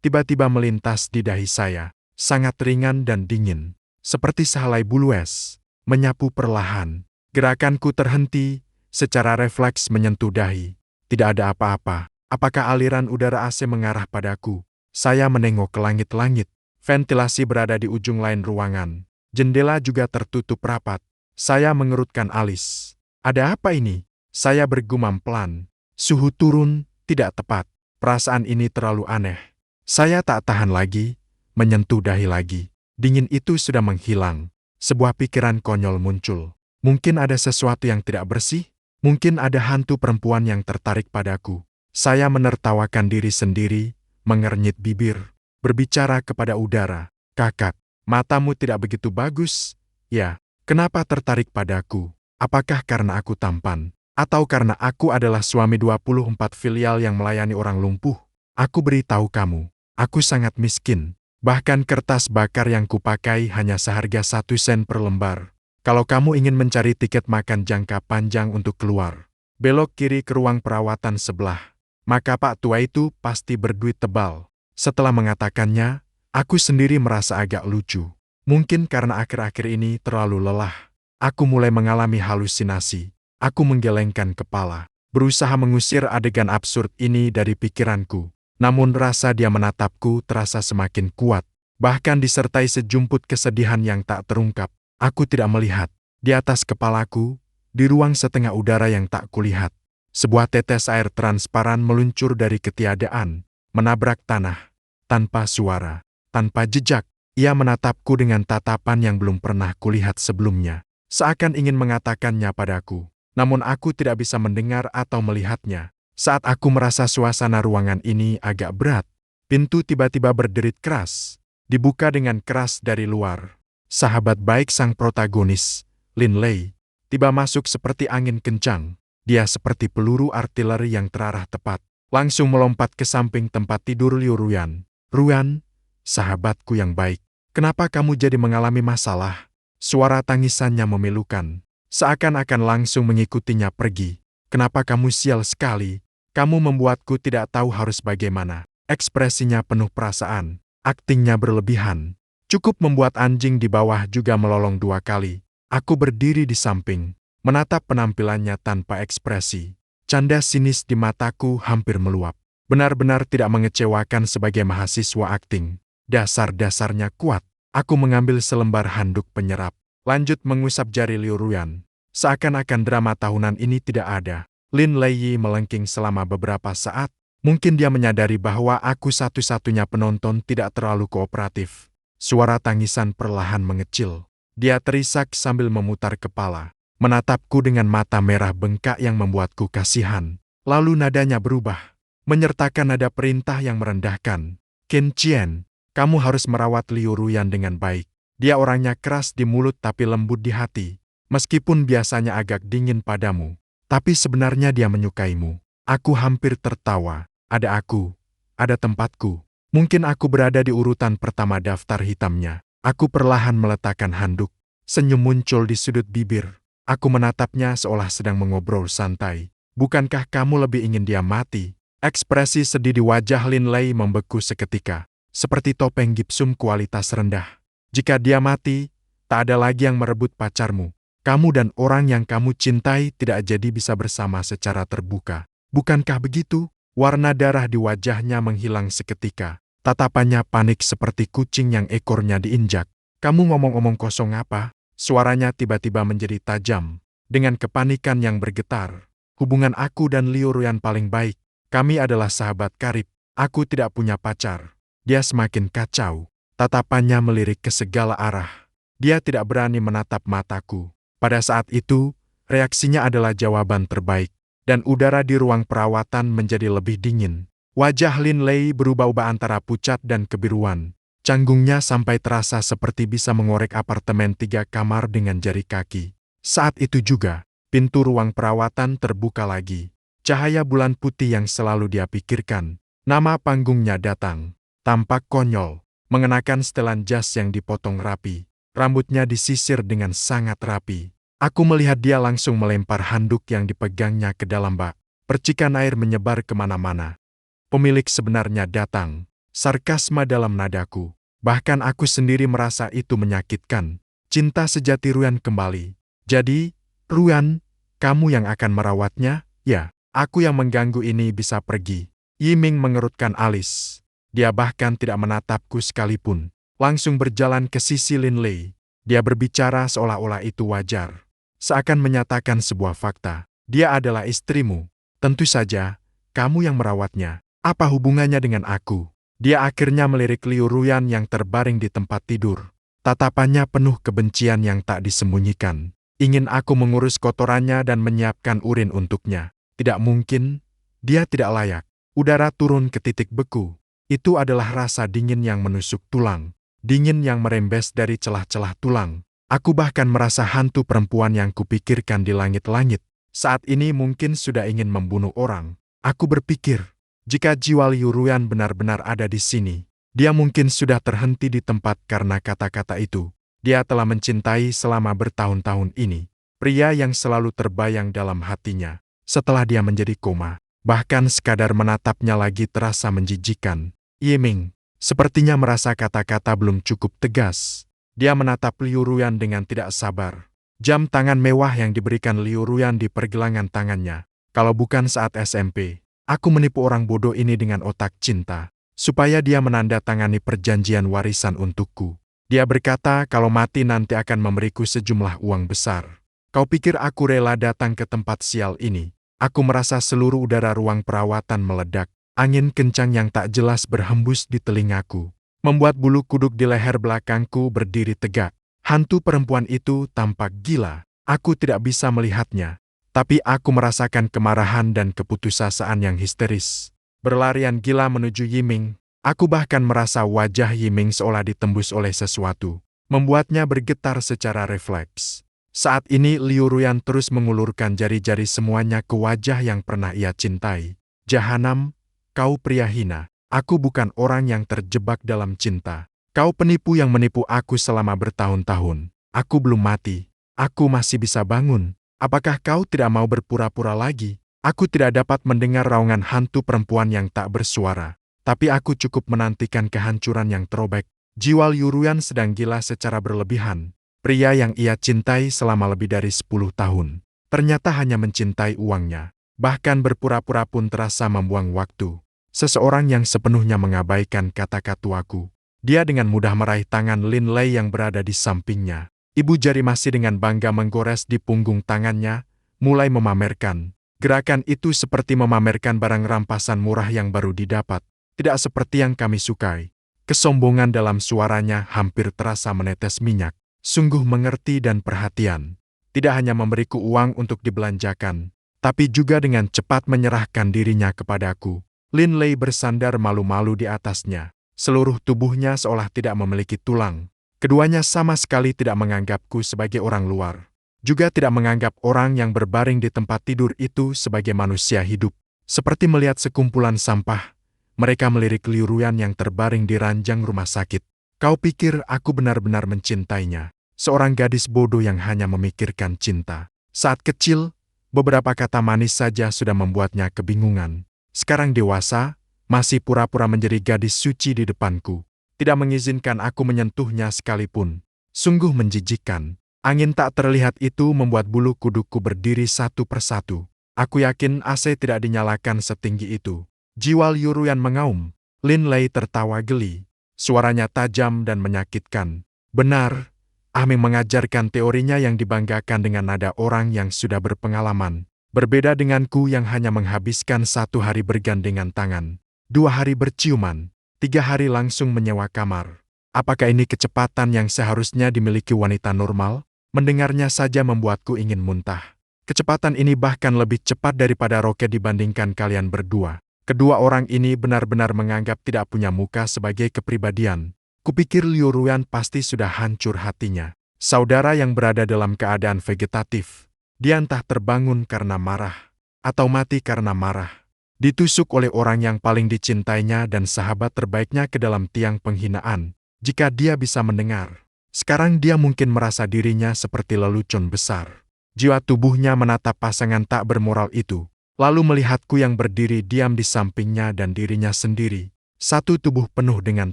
Tiba-tiba melintas di dahi saya, sangat ringan dan dingin, seperti sehelai bulu es, menyapu perlahan. Gerakanku terhenti, secara refleks menyentuh dahi. Tidak ada apa-apa. Apakah aliran udara AC mengarah padaku? Saya menengok ke langit-langit. Ventilasi berada di ujung lain ruangan. Jendela juga tertutup rapat. Saya mengerutkan alis. Ada apa ini? Saya bergumam pelan. Suhu turun, tidak tepat. Perasaan ini terlalu aneh. Saya tak tahan lagi, menyentuh dahi lagi. Dingin itu sudah menghilang. Sebuah pikiran konyol muncul. Mungkin ada sesuatu yang tidak bersih? Mungkin ada hantu perempuan yang tertarik padaku. Saya menertawakan diri sendiri, mengernyit bibir, berbicara kepada udara. Kakak, matamu tidak begitu bagus. Ya. Kenapa tertarik padaku? Apakah karena aku tampan? Atau karena aku adalah suami 24 filial yang melayani orang lumpuh? Aku beritahu kamu, aku sangat miskin. Bahkan kertas bakar yang kupakai hanya seharga 1 sen per lembar. Kalau kamu ingin mencari tiket makan jangka panjang untuk keluar, belok kiri ke ruang perawatan sebelah. Maka Pak tua itu pasti berduit tebal. Setelah mengatakannya, aku sendiri merasa agak lucu. Mungkin karena akhir-akhir ini terlalu lelah. Aku mulai mengalami halusinasi. Aku menggelengkan kepala, berusaha mengusir adegan absurd ini dari pikiranku. Namun rasa dia menatapku terasa semakin kuat. Bahkan disertai sejumput kesedihan yang tak terungkap. Aku tidak melihat. Di atas kepalaku, di ruang setengah udara yang tak kulihat, sebuah tetes air transparan meluncur dari ketiadaan, menabrak tanah. Tanpa suara, tanpa jejak, ia menatapku dengan tatapan yang belum pernah kulihat sebelumnya. Seakan ingin mengatakannya padaku. Namun aku tidak bisa mendengar atau melihatnya. Saat aku merasa suasana ruangan ini agak berat, pintu tiba-tiba berderit keras. Dibuka dengan keras dari luar. Sahabat baik sang protagonis, Lin Lei, tiba masuk seperti angin kencang. Dia seperti peluru artileri yang terarah tepat. Langsung melompat ke samping tempat tidur Liu Ruyan. Ruyan, sahabatku yang baik, kenapa kamu jadi mengalami masalah? Suara tangisannya memilukan. Seakan-akan langsung mengikutinya pergi. Kenapa kamu sial sekali? Kamu membuatku tidak tahu harus bagaimana. Ekspresinya penuh perasaan. Aktingnya berlebihan. Cukup membuat anjing di bawah juga melolong 2 kali. Aku berdiri di samping, menatap penampilannya tanpa ekspresi. Canda sinis di mataku hampir meluap. Benar-benar tidak mengecewakan sebagai mahasiswa akting. Dasar-dasarnya kuat. Aku mengambil selembar handuk penyerap. Lanjut mengusap jari Liu Ruyan. Seakan-akan drama tahunan ini tidak ada. Lin Lei melengking selama beberapa saat. Mungkin dia menyadari bahwa aku satu-satunya penonton tidak terlalu kooperatif. Suara tangisan perlahan mengecil. Dia terisak sambil memutar kepala. Menatapku dengan mata merah bengkak yang membuatku kasihan. Lalu nadanya berubah. Menyertakan nada perintah yang merendahkan. Qin Qian, kamu harus merawat Liu Ruyan dengan baik. Dia orangnya keras di mulut tapi lembut di hati. Meskipun biasanya agak dingin padamu, tapi sebenarnya dia menyukaimu. Aku hampir tertawa. Ada aku, ada tempatku. Mungkin aku berada di urutan pertama daftar hitamnya. Aku perlahan meletakkan handuk. Senyum muncul di sudut bibir. Aku menatapnya seolah sedang mengobrol santai. Bukankah kamu lebih ingin dia mati? Ekspresi sedih di wajah Lin Lei membeku seketika. Seperti topeng gipsum kualitas rendah. Jika dia mati, tak ada lagi yang merebut pacarmu. Kamu dan orang yang kamu cintai tidak jadi bisa bersama secara terbuka. Bukankah begitu? Warna darah di wajahnya menghilang seketika. Tatapannya panik seperti kucing yang ekornya diinjak. Kamu ngomong-ngomong kosong apa? Suaranya tiba-tiba menjadi tajam. Dengan kepanikan yang bergetar. Hubungan aku dan Liu Ruyan paling baik. Kami adalah sahabat karib. Aku tidak punya pacar. Dia semakin kacau. Tatapannya melirik ke segala arah. Dia tidak berani menatap mataku. Pada saat itu, reaksinya adalah jawaban terbaik. Dan udara di ruang perawatan menjadi lebih dingin. Wajah Lin Lei berubah-ubah antara pucat dan kebiruan. Canggungnya sampai terasa seperti bisa mengorek apartemen 3 kamar dengan jari kaki. Saat itu juga, pintu ruang perawatan terbuka lagi. Cahaya bulan putih yang selalu dia pikirkan. Nama panggungnya datang. Tampak konyol. Mengenakan setelan jas yang dipotong rapi. Rambutnya disisir dengan sangat rapi. Aku melihat dia langsung melempar handuk yang dipegangnya ke dalam bak. Percikan air menyebar kemana-mana. Pemilik sebenarnya datang. Sarkasme dalam nadaku. Bahkan aku sendiri merasa itu menyakitkan. Cinta sejati Ruyan kembali. Jadi, Ruyan, kamu yang akan merawatnya? Ya, aku yang mengganggu ini bisa pergi. Yiming mengerutkan alis. Dia bahkan tidak menatapku sekalipun. Langsung berjalan ke sisi Lin Lei. Dia berbicara seolah-olah itu wajar. Seakan menyatakan sebuah fakta. Dia adalah istrimu. Tentu saja, kamu yang merawatnya. Apa hubungannya dengan aku? Dia akhirnya melirik Liu Ruyan yang terbaring di tempat tidur. Tatapannya penuh kebencian yang tak disembunyikan. Ingin aku mengurus kotorannya dan menyiapkan urin untuknya. Tidak mungkin. Dia tidak layak. Udara turun ke titik beku. Itu adalah rasa dingin yang menusuk tulang. Dingin yang merembes dari celah-celah tulang. Aku bahkan merasa hantu perempuan yang kupikirkan di langit-langit. Saat ini mungkin sudah ingin membunuh orang. Aku berpikir, jika jiwa Liu Ruyan benar-benar ada di sini, dia mungkin sudah terhenti di tempat karena kata-kata itu. Dia telah mencintai selama bertahun-tahun ini. Pria yang selalu terbayang dalam hatinya. Setelah dia menjadi koma, bahkan sekadar menatapnya lagi terasa menjijikan. Yiming sepertinya merasa kata-kata belum cukup tegas. Dia menatap Liu Ruyan dengan tidak sabar. Jam tangan mewah yang diberikan Liu Ruyan di pergelangan tangannya. Kalau bukan saat SMP, aku menipu orang bodoh ini dengan otak cinta, supaya dia menandatangani perjanjian warisan untukku. Dia berkata kalau mati nanti akan memberiku sejumlah uang besar. Kau pikir aku rela datang ke tempat sial ini? Aku merasa seluruh udara ruang perawatan meledak. Angin kencang yang tak jelas berhembus di telingaku, membuat bulu kuduk di leher belakangku berdiri tegak. Hantu perempuan itu tampak gila. Aku tidak bisa melihatnya, tapi aku merasakan kemarahan dan keputusasaan yang histeris. Berlarian gila menuju Yiming. Aku bahkan merasa wajah Yiming seolah ditembus oleh sesuatu, membuatnya bergetar secara refleks. Saat ini Liu Ruyan terus mengulurkan jari-jari semuanya ke wajah yang pernah ia cintai. Jahanam, kau pria hina. Aku bukan orang yang terjebak dalam cinta. Kau penipu yang menipu aku selama bertahun-tahun. Aku belum mati. Aku masih bisa bangun. Apakah kau tidak mau berpura-pura lagi? Aku tidak dapat mendengar raungan hantu perempuan yang tak bersuara. Tapi aku cukup menantikan kehancuran yang terobek. Jiwa Liu Ruyan sedang gila secara berlebihan. Pria yang ia cintai selama lebih dari 10 tahun. Ternyata hanya mencintai uangnya. Bahkan berpura-pura pun terasa membuang waktu. Seseorang yang sepenuhnya mengabaikan kata-kataku. Dia dengan mudah meraih tangan Lin Lei yang berada di sampingnya. Ibu jari masih dengan bangga menggores di punggung tangannya, mulai memamerkan. Gerakan itu seperti memamerkan barang rampasan murah yang baru didapat. Tidak seperti yang kami sukai. Kesombongan dalam suaranya hampir terasa menetes minyak. Sungguh mengerti dan perhatian. Tidak hanya memberiku uang untuk dibelanjakan, tapi juga dengan cepat menyerahkan dirinya kepadaku. Lin Lei bersandar malu-malu di atasnya. Seluruh tubuhnya seolah tidak memiliki tulang. Keduanya sama sekali tidak menganggapku sebagai orang luar. Juga tidak menganggap orang yang berbaring di tempat tidur itu sebagai manusia hidup. Seperti melihat sekumpulan sampah, mereka melirik Liu Ruyan yang terbaring di ranjang rumah sakit. Kau pikir aku benar-benar mencintainya? Seorang gadis bodoh yang hanya memikirkan cinta. Saat kecil, beberapa kata manis saja sudah membuatnya kebingungan. Sekarang dewasa, masih pura-pura menjadi gadis suci di depanku. Tidak mengizinkan aku menyentuhnya sekalipun. Sungguh menjijikkan. Angin tak terlihat itu membuat bulu kudukku berdiri satu persatu. Aku yakin AC tidak dinyalakan setinggi itu. Jiwa Liu Ruyan mengaum. Lin Lei tertawa geli. Suaranya tajam dan menyakitkan. Benar, Aming mengajarkan teorinya yang dibanggakan dengan nada orang yang sudah berpengalaman. Berbeda denganku yang hanya menghabiskan 1 hari bergandengan tangan, 2 hari berciuman, 3 hari langsung menyewa kamar. Apakah ini kecepatan yang seharusnya dimiliki wanita normal? Mendengarnya saja membuatku ingin muntah. Kecepatan ini bahkan lebih cepat daripada roket dibandingkan kalian berdua. Kedua orang ini benar-benar menganggap tidak punya muka sebagai kepribadian. Kupikir Liu Ruyan pasti sudah hancur hatinya. Saudara yang berada dalam keadaan vegetatif. Dia entah terbangun karena marah, atau mati karena marah. Ditusuk oleh orang yang paling dicintainya dan sahabat terbaiknya ke dalam tiang penghinaan. Jika dia bisa mendengar. Sekarang dia mungkin merasa dirinya seperti lelucon besar. Jiwa tubuhnya menatap pasangan tak bermoral itu. Lalu melihatku yang berdiri diam di sampingnya dan dirinya sendiri. Satu tubuh penuh dengan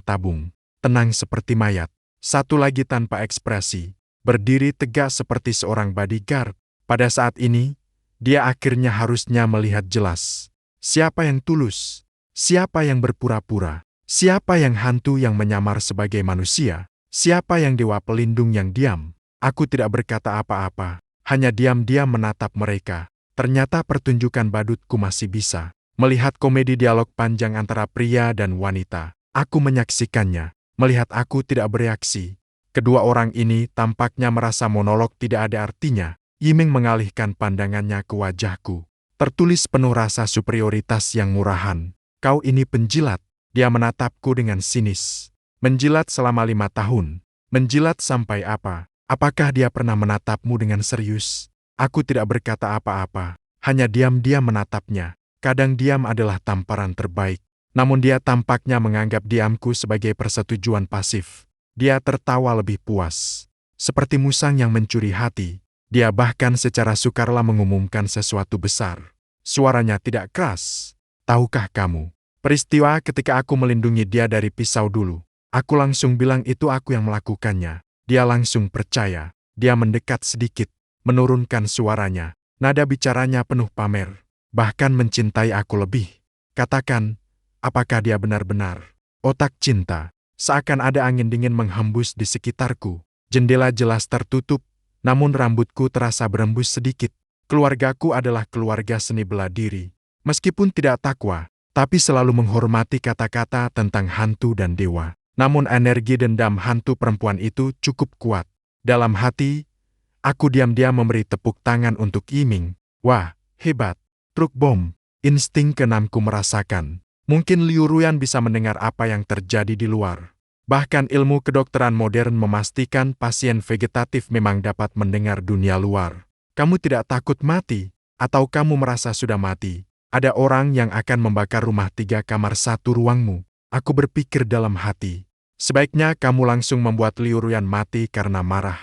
tabung, tenang seperti mayat. Satu lagi tanpa ekspresi, berdiri tegak seperti seorang bodyguard. Pada saat ini, dia akhirnya harusnya melihat jelas. Siapa yang tulus? Siapa yang berpura-pura? Siapa yang hantu yang menyamar sebagai manusia? Siapa yang dewa pelindung yang diam? Aku tidak berkata apa-apa, hanya diam-diam menatap mereka. Ternyata pertunjukan badutku masih bisa. Melihat komedi dialog panjang antara pria dan wanita. Aku menyaksikannya. Melihat aku tidak bereaksi. Kedua orang ini tampaknya merasa monolog tidak ada artinya. Yiming mengalihkan pandangannya ke wajahku. Tertulis penuh rasa superioritas yang murahan. Kau ini penjilat. Dia menatapku dengan sinis. Menjilat selama 5 tahun. Menjilat sampai apa? Apakah dia pernah menatapmu dengan serius? Aku tidak berkata apa-apa, hanya diam-diam menatapnya. Kadang diam adalah tamparan terbaik. Namun dia tampaknya menganggap diamku sebagai persetujuan pasif. Dia tertawa lebih puas. Seperti musang yang mencuri hati. Dia bahkan secara sukarela mengumumkan sesuatu besar. Suaranya tidak keras. Tahukah kamu, peristiwa ketika aku melindungi dia dari pisau dulu. Aku langsung bilang itu aku yang melakukannya. Dia langsung percaya. Dia mendekat sedikit, menurunkan suaranya. Nada bicaranya penuh pamer. Bahkan mencintai aku lebih. Katakan, apakah dia benar-benar? Otak cinta. Seakan ada angin dingin menghembus di sekitarku. Jendela jelas tertutup, namun rambutku terasa berembus sedikit. Keluargaku adalah keluarga seni bela diri. Meskipun tidak takwa, tapi selalu menghormati kata-kata tentang hantu dan dewa. Namun energi dendam hantu perempuan itu cukup kuat. Dalam hati, aku diam-diam memberi tepuk tangan untuk Yiming. Wah, hebat. Truk bom. Insting keenamku merasakan. Mungkin Liu Ruyan bisa mendengar apa yang terjadi di luar. Bahkan ilmu kedokteran modern memastikan pasien vegetatif memang dapat mendengar dunia luar. Kamu tidak takut mati? Atau kamu merasa sudah mati? Ada orang yang akan membakar rumah 3 kamar 1 ruangmu. Aku berpikir dalam hati. Sebaiknya kamu langsung membuat Liu Ruyan mati karena marah.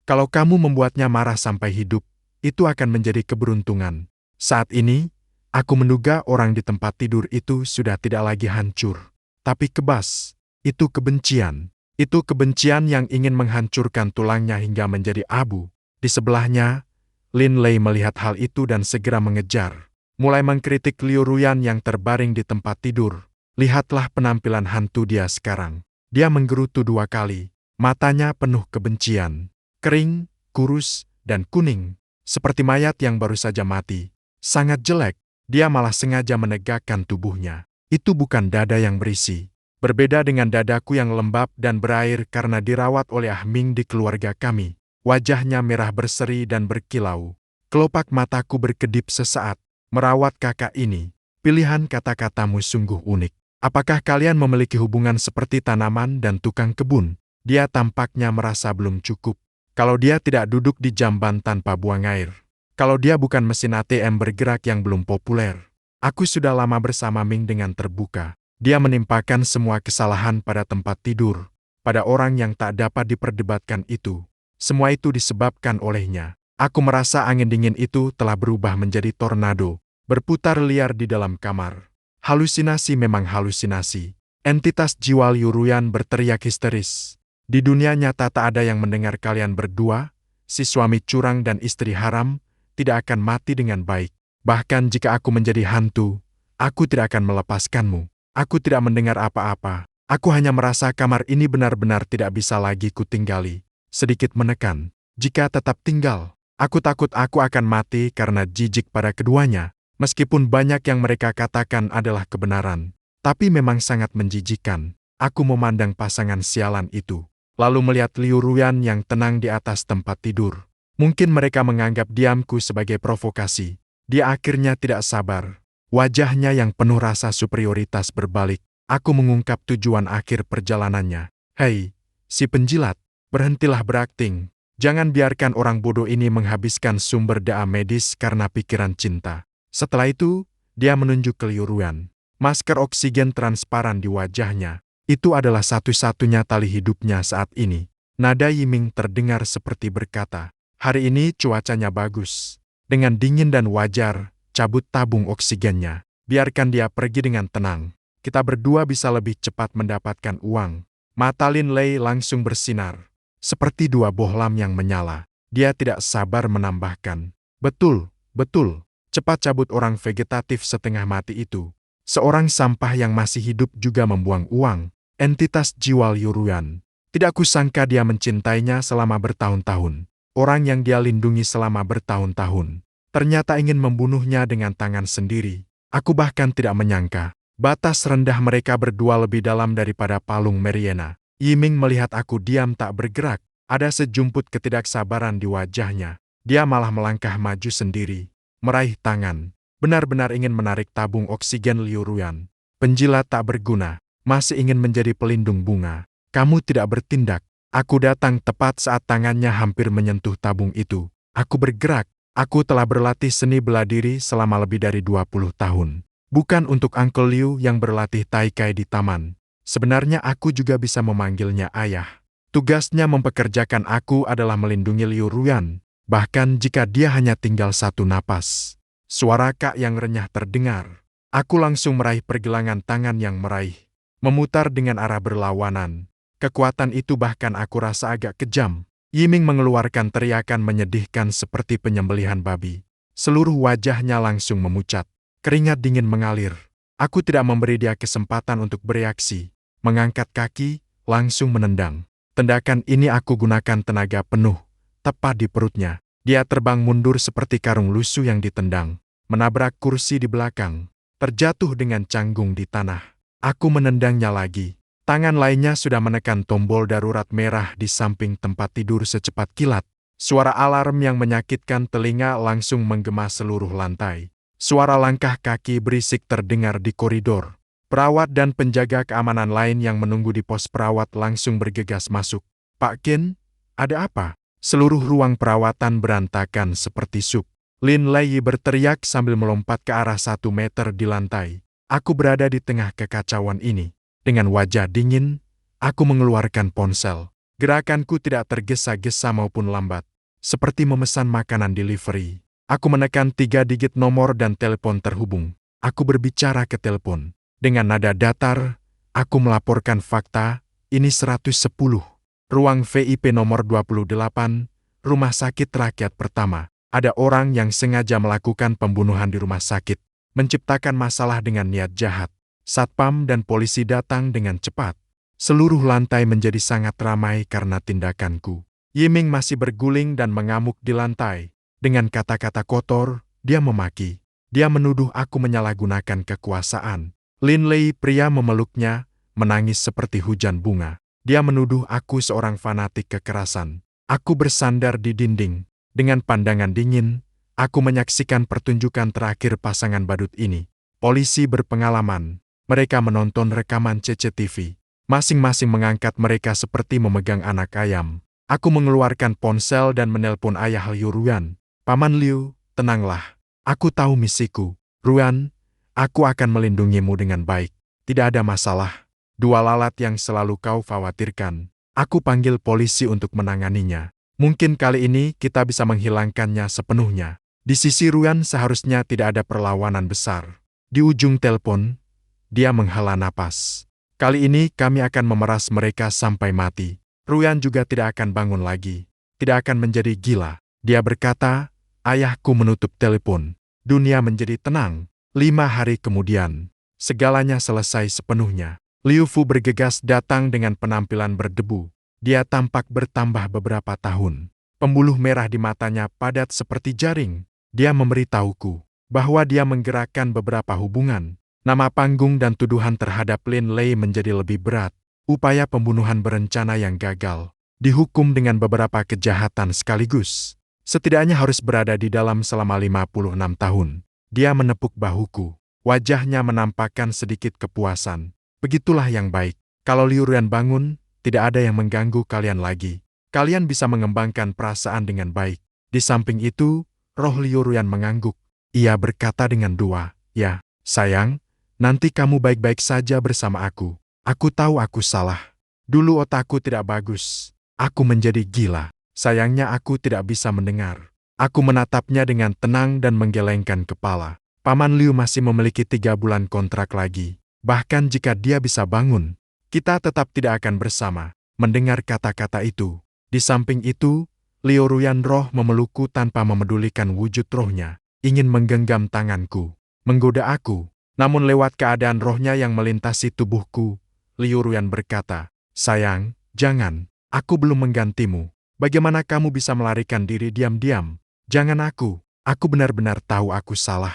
Kalau kamu membuatnya marah sampai hidup, itu akan menjadi keberuntungan. Saat ini, aku menduga orang di tempat tidur itu sudah tidak lagi hancur. Tapi kebas, itu kebencian. Itu kebencian yang ingin menghancurkan tulangnya hingga menjadi abu. Di sebelahnya, Lin Lei melihat hal itu dan segera mengejar. Mulai mengkritik Liu Ruyan yang terbaring di tempat tidur. Lihatlah penampilan hantu dia sekarang. Dia menggerutu 2 kali, matanya penuh kebencian. Kering, kurus, dan kuning, seperti mayat yang baru saja mati. Sangat jelek, dia malah sengaja menegakkan tubuhnya. Itu bukan dada yang berisi. Berbeda dengan dadaku yang lembab dan berair karena dirawat oleh Ah Ming di keluarga kami. Wajahnya merah berseri dan berkilau. Kelopak mataku berkedip sesaat. Merawat kakak ini. Pilihan kata-katamu sungguh unik. Apakah kalian memiliki hubungan seperti tanaman dan tukang kebun? Dia tampaknya merasa belum cukup. Kalau dia tidak duduk di jamban tanpa buang air. Kalau dia bukan mesin ATM bergerak yang belum populer. Aku sudah lama bersama Ming dengan terbuka. Dia menimpakan semua kesalahan pada tempat tidur. Pada orang yang tak dapat diperdebatkan itu. Semua itu disebabkan olehnya. Aku merasa angin dingin itu telah berubah menjadi tornado. Berputar liar di dalam kamar. Halusinasi memang halusinasi. Entitas jiwa Liu Ruyan berteriak histeris. Di dunia nyata tak ada yang mendengar kalian berdua, si suami curang dan istri haram, tidak akan mati dengan baik. Bahkan jika aku menjadi hantu, aku tidak akan melepaskanmu. Aku tidak mendengar apa-apa. Aku hanya merasa kamar ini benar-benar tidak bisa lagi kutinggali. Sedikit menekan. Jika tetap tinggal, aku takut aku akan mati karena jijik pada keduanya. Meskipun banyak yang mereka katakan adalah kebenaran, tapi memang sangat menjijikkan. Aku memandang pasangan sialan itu, lalu melihat Liu Ruyan yang tenang di atas tempat tidur. Mungkin mereka menganggap diamku sebagai provokasi. Dia akhirnya tidak sabar. Wajahnya yang penuh rasa superioritas berbalik. Aku mengungkap tujuan akhir perjalanannya. Hei, si penjilat, berhentilah berakting. Jangan biarkan orang bodoh ini menghabiskan sumber daya medis karena pikiran cinta. Setelah itu, dia menunjuk ke Liu Ruyan. Masker oksigen transparan di wajahnya. Itu adalah satu-satunya tali hidupnya saat ini. Nada Yiming terdengar seperti berkata, hari ini cuacanya bagus. Dengan dingin dan wajar, cabut tabung oksigennya. Biarkan dia pergi dengan tenang. Kita berdua bisa lebih cepat mendapatkan uang. Mata Lin Lei langsung bersinar. Seperti 2 bohlam yang menyala. Dia tidak sabar menambahkan. Betul, betul. Cepat cabut orang vegetatif setengah mati itu. Seorang sampah yang masih hidup juga membuang uang. Entitas jiwa Liu Ruyan. Tidak kusangka dia mencintainya selama bertahun-tahun. Orang yang dia lindungi selama bertahun-tahun. Ternyata ingin membunuhnya dengan tangan sendiri. Aku bahkan tidak menyangka. Batas rendah mereka berdua lebih dalam daripada palung Meriena. Yiming melihat aku diam tak bergerak. Ada sejumput ketidaksabaran di wajahnya. Dia malah melangkah maju sendiri. Meraih tangan, benar-benar ingin menarik tabung oksigen Liu Ruyan. Penjilat tak berguna, masih ingin menjadi pelindung bunga. Kamu tidak bertindak. Aku datang tepat saat tangannya hampir menyentuh tabung itu. Aku bergerak. Aku telah berlatih seni bela diri selama lebih dari 20 tahun. Bukan untuk Uncle Liu yang berlatih taikai di taman. Sebenarnya aku juga bisa memanggilnya ayah. Tugasnya mempekerjakan aku adalah melindungi Liu Ruyan. Bahkan jika dia hanya tinggal 1 napas. Suara kak yang renyah terdengar. Aku langsung meraih pergelangan tangan yang meraih. Memutar dengan arah berlawanan. Kekuatan itu bahkan aku rasa agak kejam. Yiming mengeluarkan teriakan menyedihkan seperti penyembelihan babi. Seluruh wajahnya langsung memucat. Keringat dingin mengalir. Aku tidak memberi dia kesempatan untuk bereaksi. Mengangkat kaki, langsung menendang. Tendakan ini aku gunakan tenaga penuh, tepat di perutnya. Dia terbang mundur seperti karung lusuh yang ditendang. Menabrak kursi di belakang. Terjatuh dengan canggung di tanah. Aku menendangnya lagi. Tangan lainnya sudah menekan tombol darurat merah di samping tempat tidur secepat kilat. Suara alarm yang menyakitkan telinga langsung menggema seluruh lantai. Suara langkah kaki berisik terdengar di koridor. Perawat dan penjaga keamanan lain yang menunggu di pos perawat langsung bergegas masuk. "Pak Qin, ada apa?" Seluruh ruang perawatan berantakan seperti sup. Lin Lei berteriak sambil melompat ke arah 1 meter di lantai. Aku berada di tengah kekacauan ini. Dengan wajah dingin, aku mengeluarkan ponsel. Gerakanku tidak tergesa-gesa maupun lambat. Seperti memesan makanan delivery. Aku menekan 3 digit nomor dan telepon terhubung. Aku berbicara ke telepon. Dengan nada datar, aku melaporkan fakta, ini 110. Ruang VIP nomor 28, Rumah Sakit Rakyat Pertama. Ada orang yang sengaja melakukan pembunuhan di rumah sakit. Menciptakan masalah dengan niat jahat. Satpam dan polisi datang dengan cepat. Seluruh lantai menjadi sangat ramai karena tindakanku. Yiming masih berguling dan mengamuk di lantai. Dengan kata-kata kotor, dia memaki. Dia menuduh aku menyalahgunakan kekuasaan. Lin Lei pria memeluknya, menangis seperti hujan bunga. Dia menuduh aku seorang fanatik kekerasan. Aku bersandar di dinding. Dengan pandangan dingin, aku menyaksikan pertunjukan terakhir pasangan badut ini. Polisi berpengalaman. Mereka menonton rekaman CCTV. Masing-masing mengangkat mereka seperti memegang anak ayam. Aku mengeluarkan ponsel dan menelpon ayah Liu Ruan. "Paman Liu, tenanglah. Aku tahu misiku. Ruan, aku akan melindungimu dengan baik. Tidak ada masalah. Dua lalat yang selalu kau khawatirkan. Aku panggil polisi untuk menanganinya. Mungkin kali ini kita bisa menghilangkannya sepenuhnya." Di sisi Ruan seharusnya tidak ada perlawanan besar. Di ujung telepon, dia menghela napas. "Kali ini kami akan memeras mereka sampai mati. Ruan juga tidak akan bangun lagi. Tidak akan menjadi gila." Dia berkata. Ayahku menutup telepon. Dunia menjadi tenang. 5 hari kemudian, segalanya selesai sepenuhnya. Liu Fu bergegas datang dengan penampilan berdebu. Dia tampak bertambah beberapa tahun. Pembuluh merah di matanya padat seperti jaring. Dia memberitahuku bahwa dia menggerakkan beberapa hubungan. Nama panggung dan tuduhan terhadap Lin Lei menjadi lebih berat. Upaya pembunuhan berencana yang gagal. Dihukum dengan beberapa kejahatan sekaligus. Setidaknya harus berada di dalam selama 56 tahun. Dia menepuk bahuku. Wajahnya menampakkan sedikit kepuasan. "Begitulah yang baik. Kalau Liu Ruan bangun, tidak ada yang mengganggu kalian lagi. Kalian bisa mengembangkan perasaan dengan baik." Di samping itu, roh Liu Ruan mengangguk. Ia berkata dengan dua, "Ya, sayang, nanti kamu baik-baik saja bersama aku. Aku tahu aku salah. Dulu otakku tidak bagus. Aku menjadi gila. Sayangnya aku tidak bisa mendengar." Aku menatapnya dengan tenang dan menggelengkan kepala. Paman Liu masih memiliki 3 bulan kontrak lagi. Bahkan jika dia bisa bangun, kita tetap tidak akan bersama. Mendengar kata-kata itu. Di samping itu, Liu Ruan roh memelukku tanpa memedulikan wujud rohnya. Ingin menggenggam tanganku. Menggoda aku. Namun lewat keadaan rohnya yang melintasi tubuhku, Liu Ruan berkata, "Sayang, jangan. Aku belum menggantimu. Bagaimana kamu bisa melarikan diri diam-diam? Jangan aku. Aku benar-benar tahu aku salah.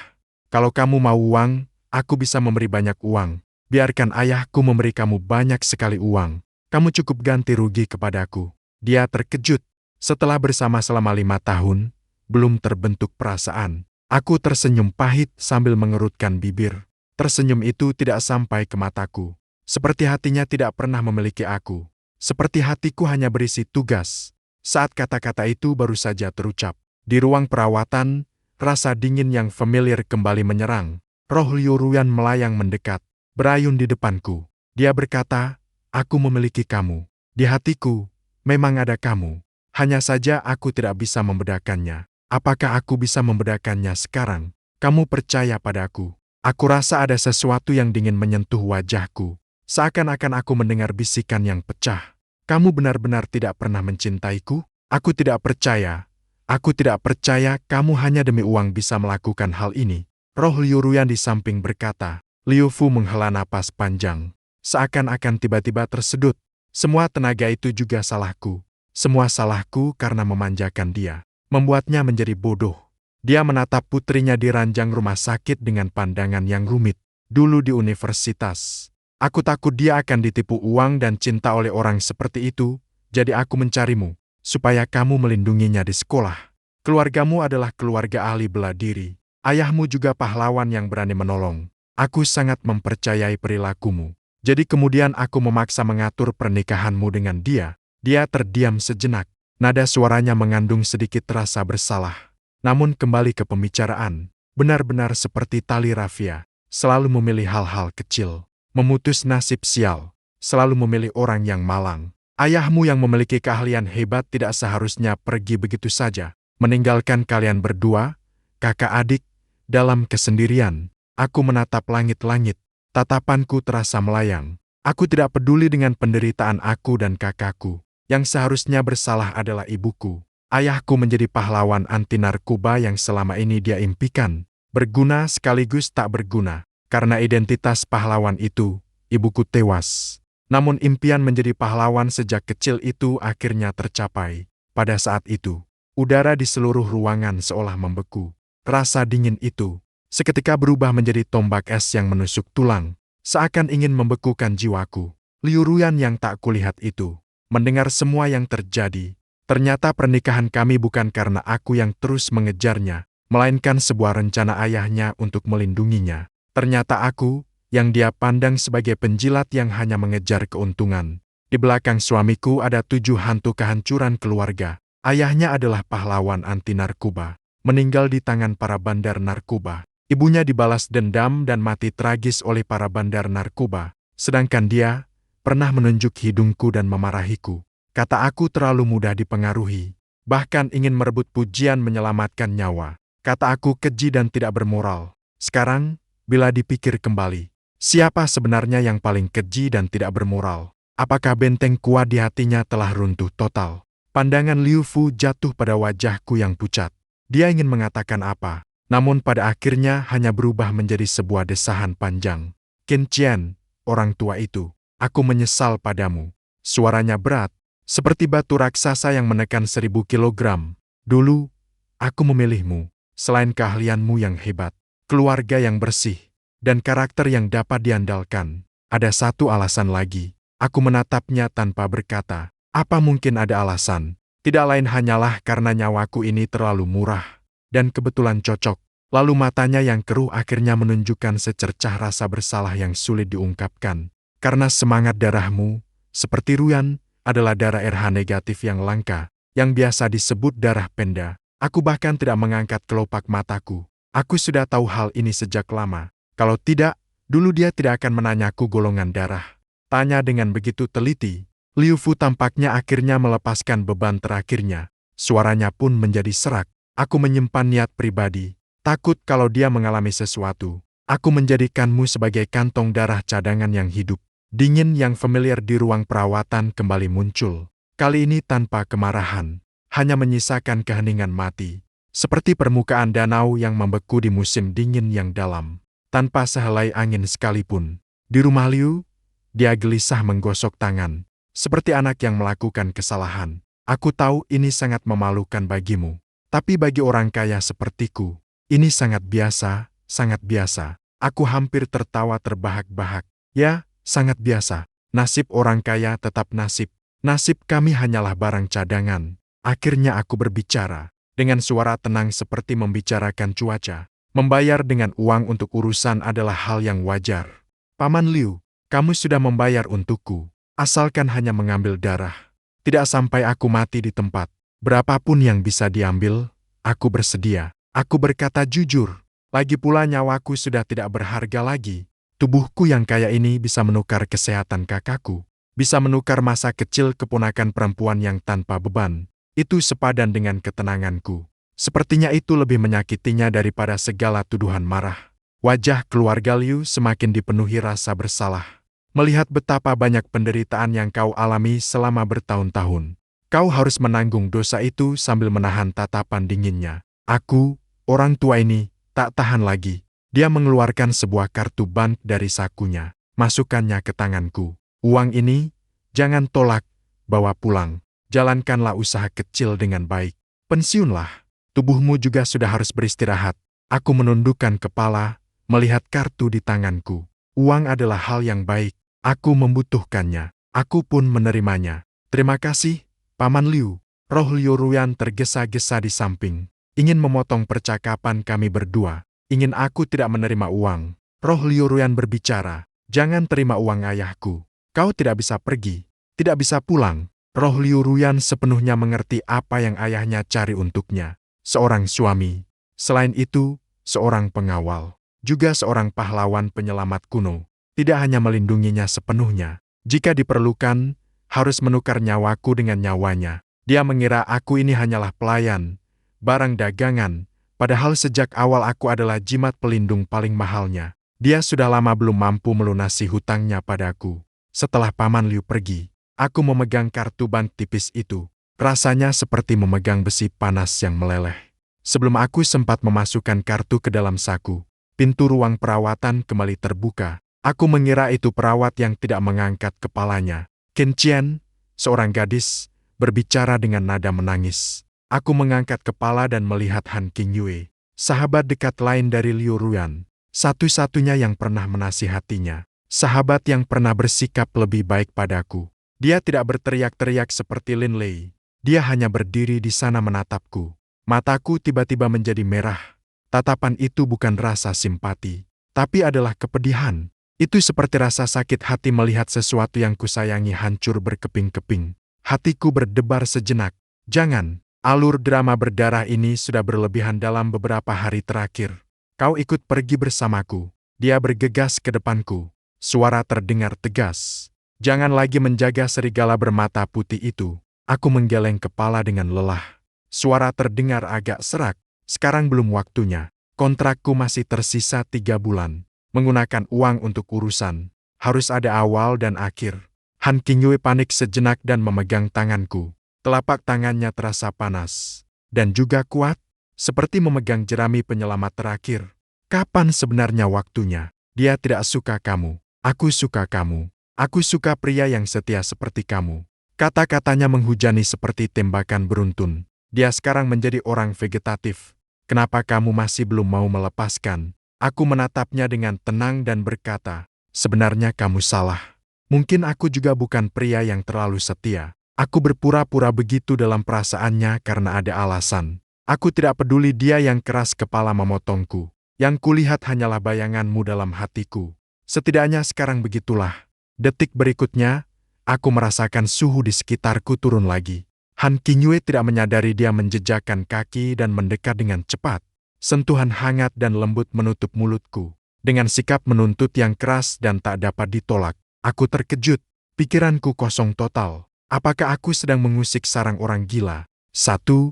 Kalau kamu mau uang, aku bisa memberi banyak uang. Biarkan ayahku memberi kamu banyak sekali uang. Kamu cukup ganti rugi kepadaku." Dia terkejut. Setelah bersama selama 5 tahun, belum terbentuk perasaan. Aku tersenyum pahit sambil mengerutkan bibir. Tersenyum itu tidak sampai ke mataku. Seperti hatinya tidak pernah memiliki aku. Seperti hatiku hanya berisi tugas. Saat kata-kata itu baru saja terucap, di ruang perawatan, rasa dingin yang familiar kembali menyerang. Roh Liu Ruan melayang mendekat, berayun di depanku. Dia berkata, "Aku memiliki kamu. Di hatiku, memang ada kamu. Hanya saja aku tidak bisa membedakannya. Apakah aku bisa membedakannya sekarang? Kamu percaya padaku?" Aku rasa ada sesuatu yang dingin menyentuh wajahku. Seakan-akan aku mendengar bisikan yang pecah. Kamu benar-benar tidak pernah mencintaiku? Aku tidak percaya. Aku tidak percaya kamu hanya demi uang bisa melakukan hal ini. Roh Liu Ruyan di samping berkata. Liu Fu menghela napas panjang. Seakan-akan tiba-tiba tersedut. Semua tenaga itu juga salahku. Semua salahku karena memanjakan dia. Membuatnya menjadi bodoh. Dia menatap putrinya di ranjang rumah sakit dengan pandangan yang rumit. Dulu di universitas. Aku takut dia akan ditipu uang dan cinta oleh orang seperti itu, jadi aku mencarimu, supaya kamu melindunginya di sekolah. Keluargamu adalah keluarga ahli bela diri. Ayahmu juga pahlawan yang berani menolong. Aku sangat mempercayai perilakumu. Jadi kemudian aku memaksa mengatur pernikahanmu dengan dia. Dia terdiam sejenak. Nada suaranya mengandung sedikit rasa bersalah. Namun kembali ke pembicaraan. Benar-benar seperti tali rafia. Selalu memilih hal-hal kecil. Memutus nasib sial, selalu memilih orang yang malang. Ayahmu yang memiliki keahlian hebat tidak seharusnya pergi begitu saja, meninggalkan kalian berdua, kakak adik, dalam kesendirian. Aku menatap langit-langit, tatapanku terasa melayang. Aku tidak peduli dengan penderitaan aku dan kakakku. Yang seharusnya bersalah adalah ibuku. Ayahku menjadi pahlawan anti narkoba yang selama ini dia impikan. Berguna sekaligus tak berguna. Karena identitas pahlawan itu, ibuku tewas. Namun impian menjadi pahlawan sejak kecil itu akhirnya tercapai. Pada saat itu, udara di seluruh ruangan seolah membeku. Rasa dingin itu, seketika berubah menjadi tombak es yang menusuk tulang, seakan ingin membekukan jiwaku. Liu Ruyan yang tak kulihat itu, mendengar semua yang terjadi. Ternyata pernikahan kami bukan karena aku yang terus mengejarnya, melainkan sebuah rencana ayahnya untuk melindunginya. Ternyata aku, yang dia pandang sebagai penjilat yang hanya mengejar keuntungan. Di belakang suamiku ada 7 hantu kehancuran keluarga. Ayahnya adalah pahlawan anti narkoba, meninggal di tangan para bandar narkoba. Ibunya dibalas dendam dan mati tragis oleh para bandar narkoba. Sedangkan dia, pernah menunjuk hidungku dan memarahiku. Kata aku terlalu mudah dipengaruhi. Bahkan ingin merebut pujian menyelamatkan nyawa. Kata aku keji dan tidak bermoral. Sekarang, bila dipikir kembali, siapa sebenarnya yang paling keji dan tidak bermoral? Apakah benteng kuat di hatinya telah runtuh total? Pandangan Liu Fu jatuh pada wajahku yang pucat. Dia ingin mengatakan apa, namun pada akhirnya hanya berubah menjadi sebuah desahan panjang. Qin Qian, orang tua itu, aku menyesal padamu. Suaranya berat, seperti batu raksasa yang menekan 1000 kilogram. Dulu, aku memilihmu, selain keahlianmu yang hebat. Keluarga yang bersih, dan karakter yang dapat diandalkan. Ada satu alasan lagi. Aku menatapnya tanpa berkata, apa mungkin ada alasan? Tidak lain hanyalah karena nyawaku ini terlalu murah, dan kebetulan cocok. Lalu matanya yang keruh akhirnya menunjukkan secercah rasa bersalah yang sulit diungkapkan. Karena semangat darahmu, seperti Ruyan, adalah darah RH negatif yang langka, yang biasa disebut darah penda. Aku bahkan tidak mengangkat kelopak mataku. Aku sudah tahu hal ini sejak lama. Kalau tidak, dulu dia tidak akan menanyaku golongan darah. Tanya dengan begitu teliti. Liu Fu tampaknya akhirnya melepaskan beban terakhirnya. Suaranya pun menjadi serak. Aku menyimpan niat pribadi. Takut kalau dia mengalami sesuatu. Aku menjadikanmu sebagai kantong darah cadangan yang hidup. Dingin yang familiar di ruang perawatan kembali muncul. Kali ini tanpa kemarahan. Hanya menyisakan keheningan mati. Seperti permukaan danau yang membeku di musim dingin yang dalam, tanpa sehelai angin sekalipun. Di rumah Liu, dia gelisah menggosok tangan, seperti anak yang melakukan kesalahan. Aku tahu ini sangat memalukan bagimu, tapi bagi orang kaya sepertiku, ini sangat biasa, sangat biasa. Aku hampir tertawa terbahak-bahak. Ya, sangat biasa. Nasib orang kaya tetap nasib. Nasib kami hanyalah barang cadangan. Akhirnya aku berbicara. Dengan suara tenang seperti membicarakan cuaca. Membayar dengan uang untuk urusan adalah hal yang wajar. Paman Liu, kamu sudah membayar untukku. Asalkan hanya mengambil darah. Tidak sampai aku mati di tempat. Berapapun yang bisa diambil, aku bersedia. Aku berkata jujur. Lagi pula nyawaku sudah tidak berharga lagi. Tubuhku yang kaya ini bisa menukar kesehatan kakakku. Bisa menukar masa kecil keponakan perempuan yang tanpa beban. Itu sepadan dengan ketenanganku. Sepertinya itu lebih menyakitinya daripada segala tuduhan marah. Wajah keluarga Liu semakin dipenuhi rasa bersalah. Melihat betapa banyak penderitaan yang kau alami selama bertahun-tahun. Kau harus menanggung dosa itu sambil menahan tatapan dinginnya. Aku, orang tua ini, tak tahan lagi. Dia mengeluarkan sebuah kartu bank dari sakunya. Masukkannya ke tanganku. Uang ini, jangan tolak, bawa pulang. Jalankanlah usaha kecil dengan baik. Pensiunlah. Tubuhmu juga sudah harus beristirahat. Aku menundukkan kepala, melihat kartu di tanganku. Uang adalah hal yang baik. Aku membutuhkannya. Aku pun menerimanya. Terima kasih, Paman Liu. Roh Liu Ruyan tergesa-gesa di samping. Ingin memotong percakapan kami berdua. Ingin aku tidak menerima uang. Roh Liu Ruyan berbicara. Jangan terima uang ayahku. Kau tidak bisa pergi. Tidak bisa pulang. Roh Liu Ruyan sepenuhnya mengerti apa yang ayahnya cari untuknya. Seorang suami. Selain itu, seorang pengawal. Juga seorang pahlawan penyelamat kuno. Tidak hanya melindunginya sepenuhnya. Jika diperlukan, harus menukar nyawaku dengan nyawanya. Dia mengira aku ini hanyalah pelayan, barang dagangan, padahal sejak awal aku adalah jimat pelindung paling mahalnya. Dia sudah lama belum mampu melunasi hutangnya padaku. Setelah Paman Liu pergi, aku memegang kartu bank tipis itu. Rasanya seperti memegang besi panas yang meleleh. Sebelum aku sempat memasukkan kartu ke dalam saku, pintu ruang perawatan kembali terbuka. Aku mengira itu perawat yang tidak mengangkat kepalanya. Qin Qian, seorang gadis, berbicara dengan nada menangis. Aku mengangkat kepala dan melihat Han Qingyue, sahabat dekat lain dari Liu Ruyan. Satu-satunya yang pernah menasihatinya. Sahabat yang pernah bersikap lebih baik padaku. Dia tidak berteriak-teriak seperti Lin Lei. Dia hanya berdiri di sana menatapku. Mataku tiba-tiba menjadi merah. Tatapan itu bukan rasa simpati, tapi adalah kepedihan. Itu seperti rasa sakit hati melihat sesuatu yang kusayangi hancur berkeping-keping. Hatiku berdebar sejenak. Jangan, alur drama berdarah ini sudah berlebihan dalam beberapa hari terakhir. Kau ikut pergi bersamaku. Dia bergegas ke depanku. Suara terdengar tegas. Jangan lagi menjaga serigala bermata putih itu. Aku menggeleng kepala dengan lelah. Suara terdengar agak serak. Sekarang belum waktunya. Kontrakku masih tersisa 3 bulan. Menggunakan uang untuk urusan. Harus ada awal dan akhir. Han Qingyue panik sejenak dan memegang tanganku. Telapak tangannya terasa panas. Dan juga kuat, seperti memegang jerami penyelamat terakhir. Kapan sebenarnya waktunya? Dia tidak suka kamu. Aku suka kamu. Aku suka pria yang setia seperti kamu. Kata-katanya menghujani seperti tembakan beruntun. Dia sekarang menjadi orang vegetatif. Kenapa kamu masih belum mau melepaskan? Aku menatapnya dengan tenang dan berkata, sebenarnya kamu salah. Mungkin aku juga bukan pria yang terlalu setia. Aku berpura-pura begitu dalam perasaannya karena ada alasan. Aku tidak peduli dia yang keras kepala memotongku. Yang kulihat hanyalah bayanganmu dalam hatiku. Setidaknya sekarang begitulah. Detik berikutnya, aku merasakan suhu di sekitarku turun lagi. Han Qingyue tidak menyadari dia menjejakkan kaki dan mendekat dengan cepat. Sentuhan hangat dan lembut menutup mulutku. Dengan sikap menuntut yang keras dan tak dapat ditolak, aku terkejut. Pikiranku kosong total. Apakah aku sedang mengusik sarang orang gila? 1, 2,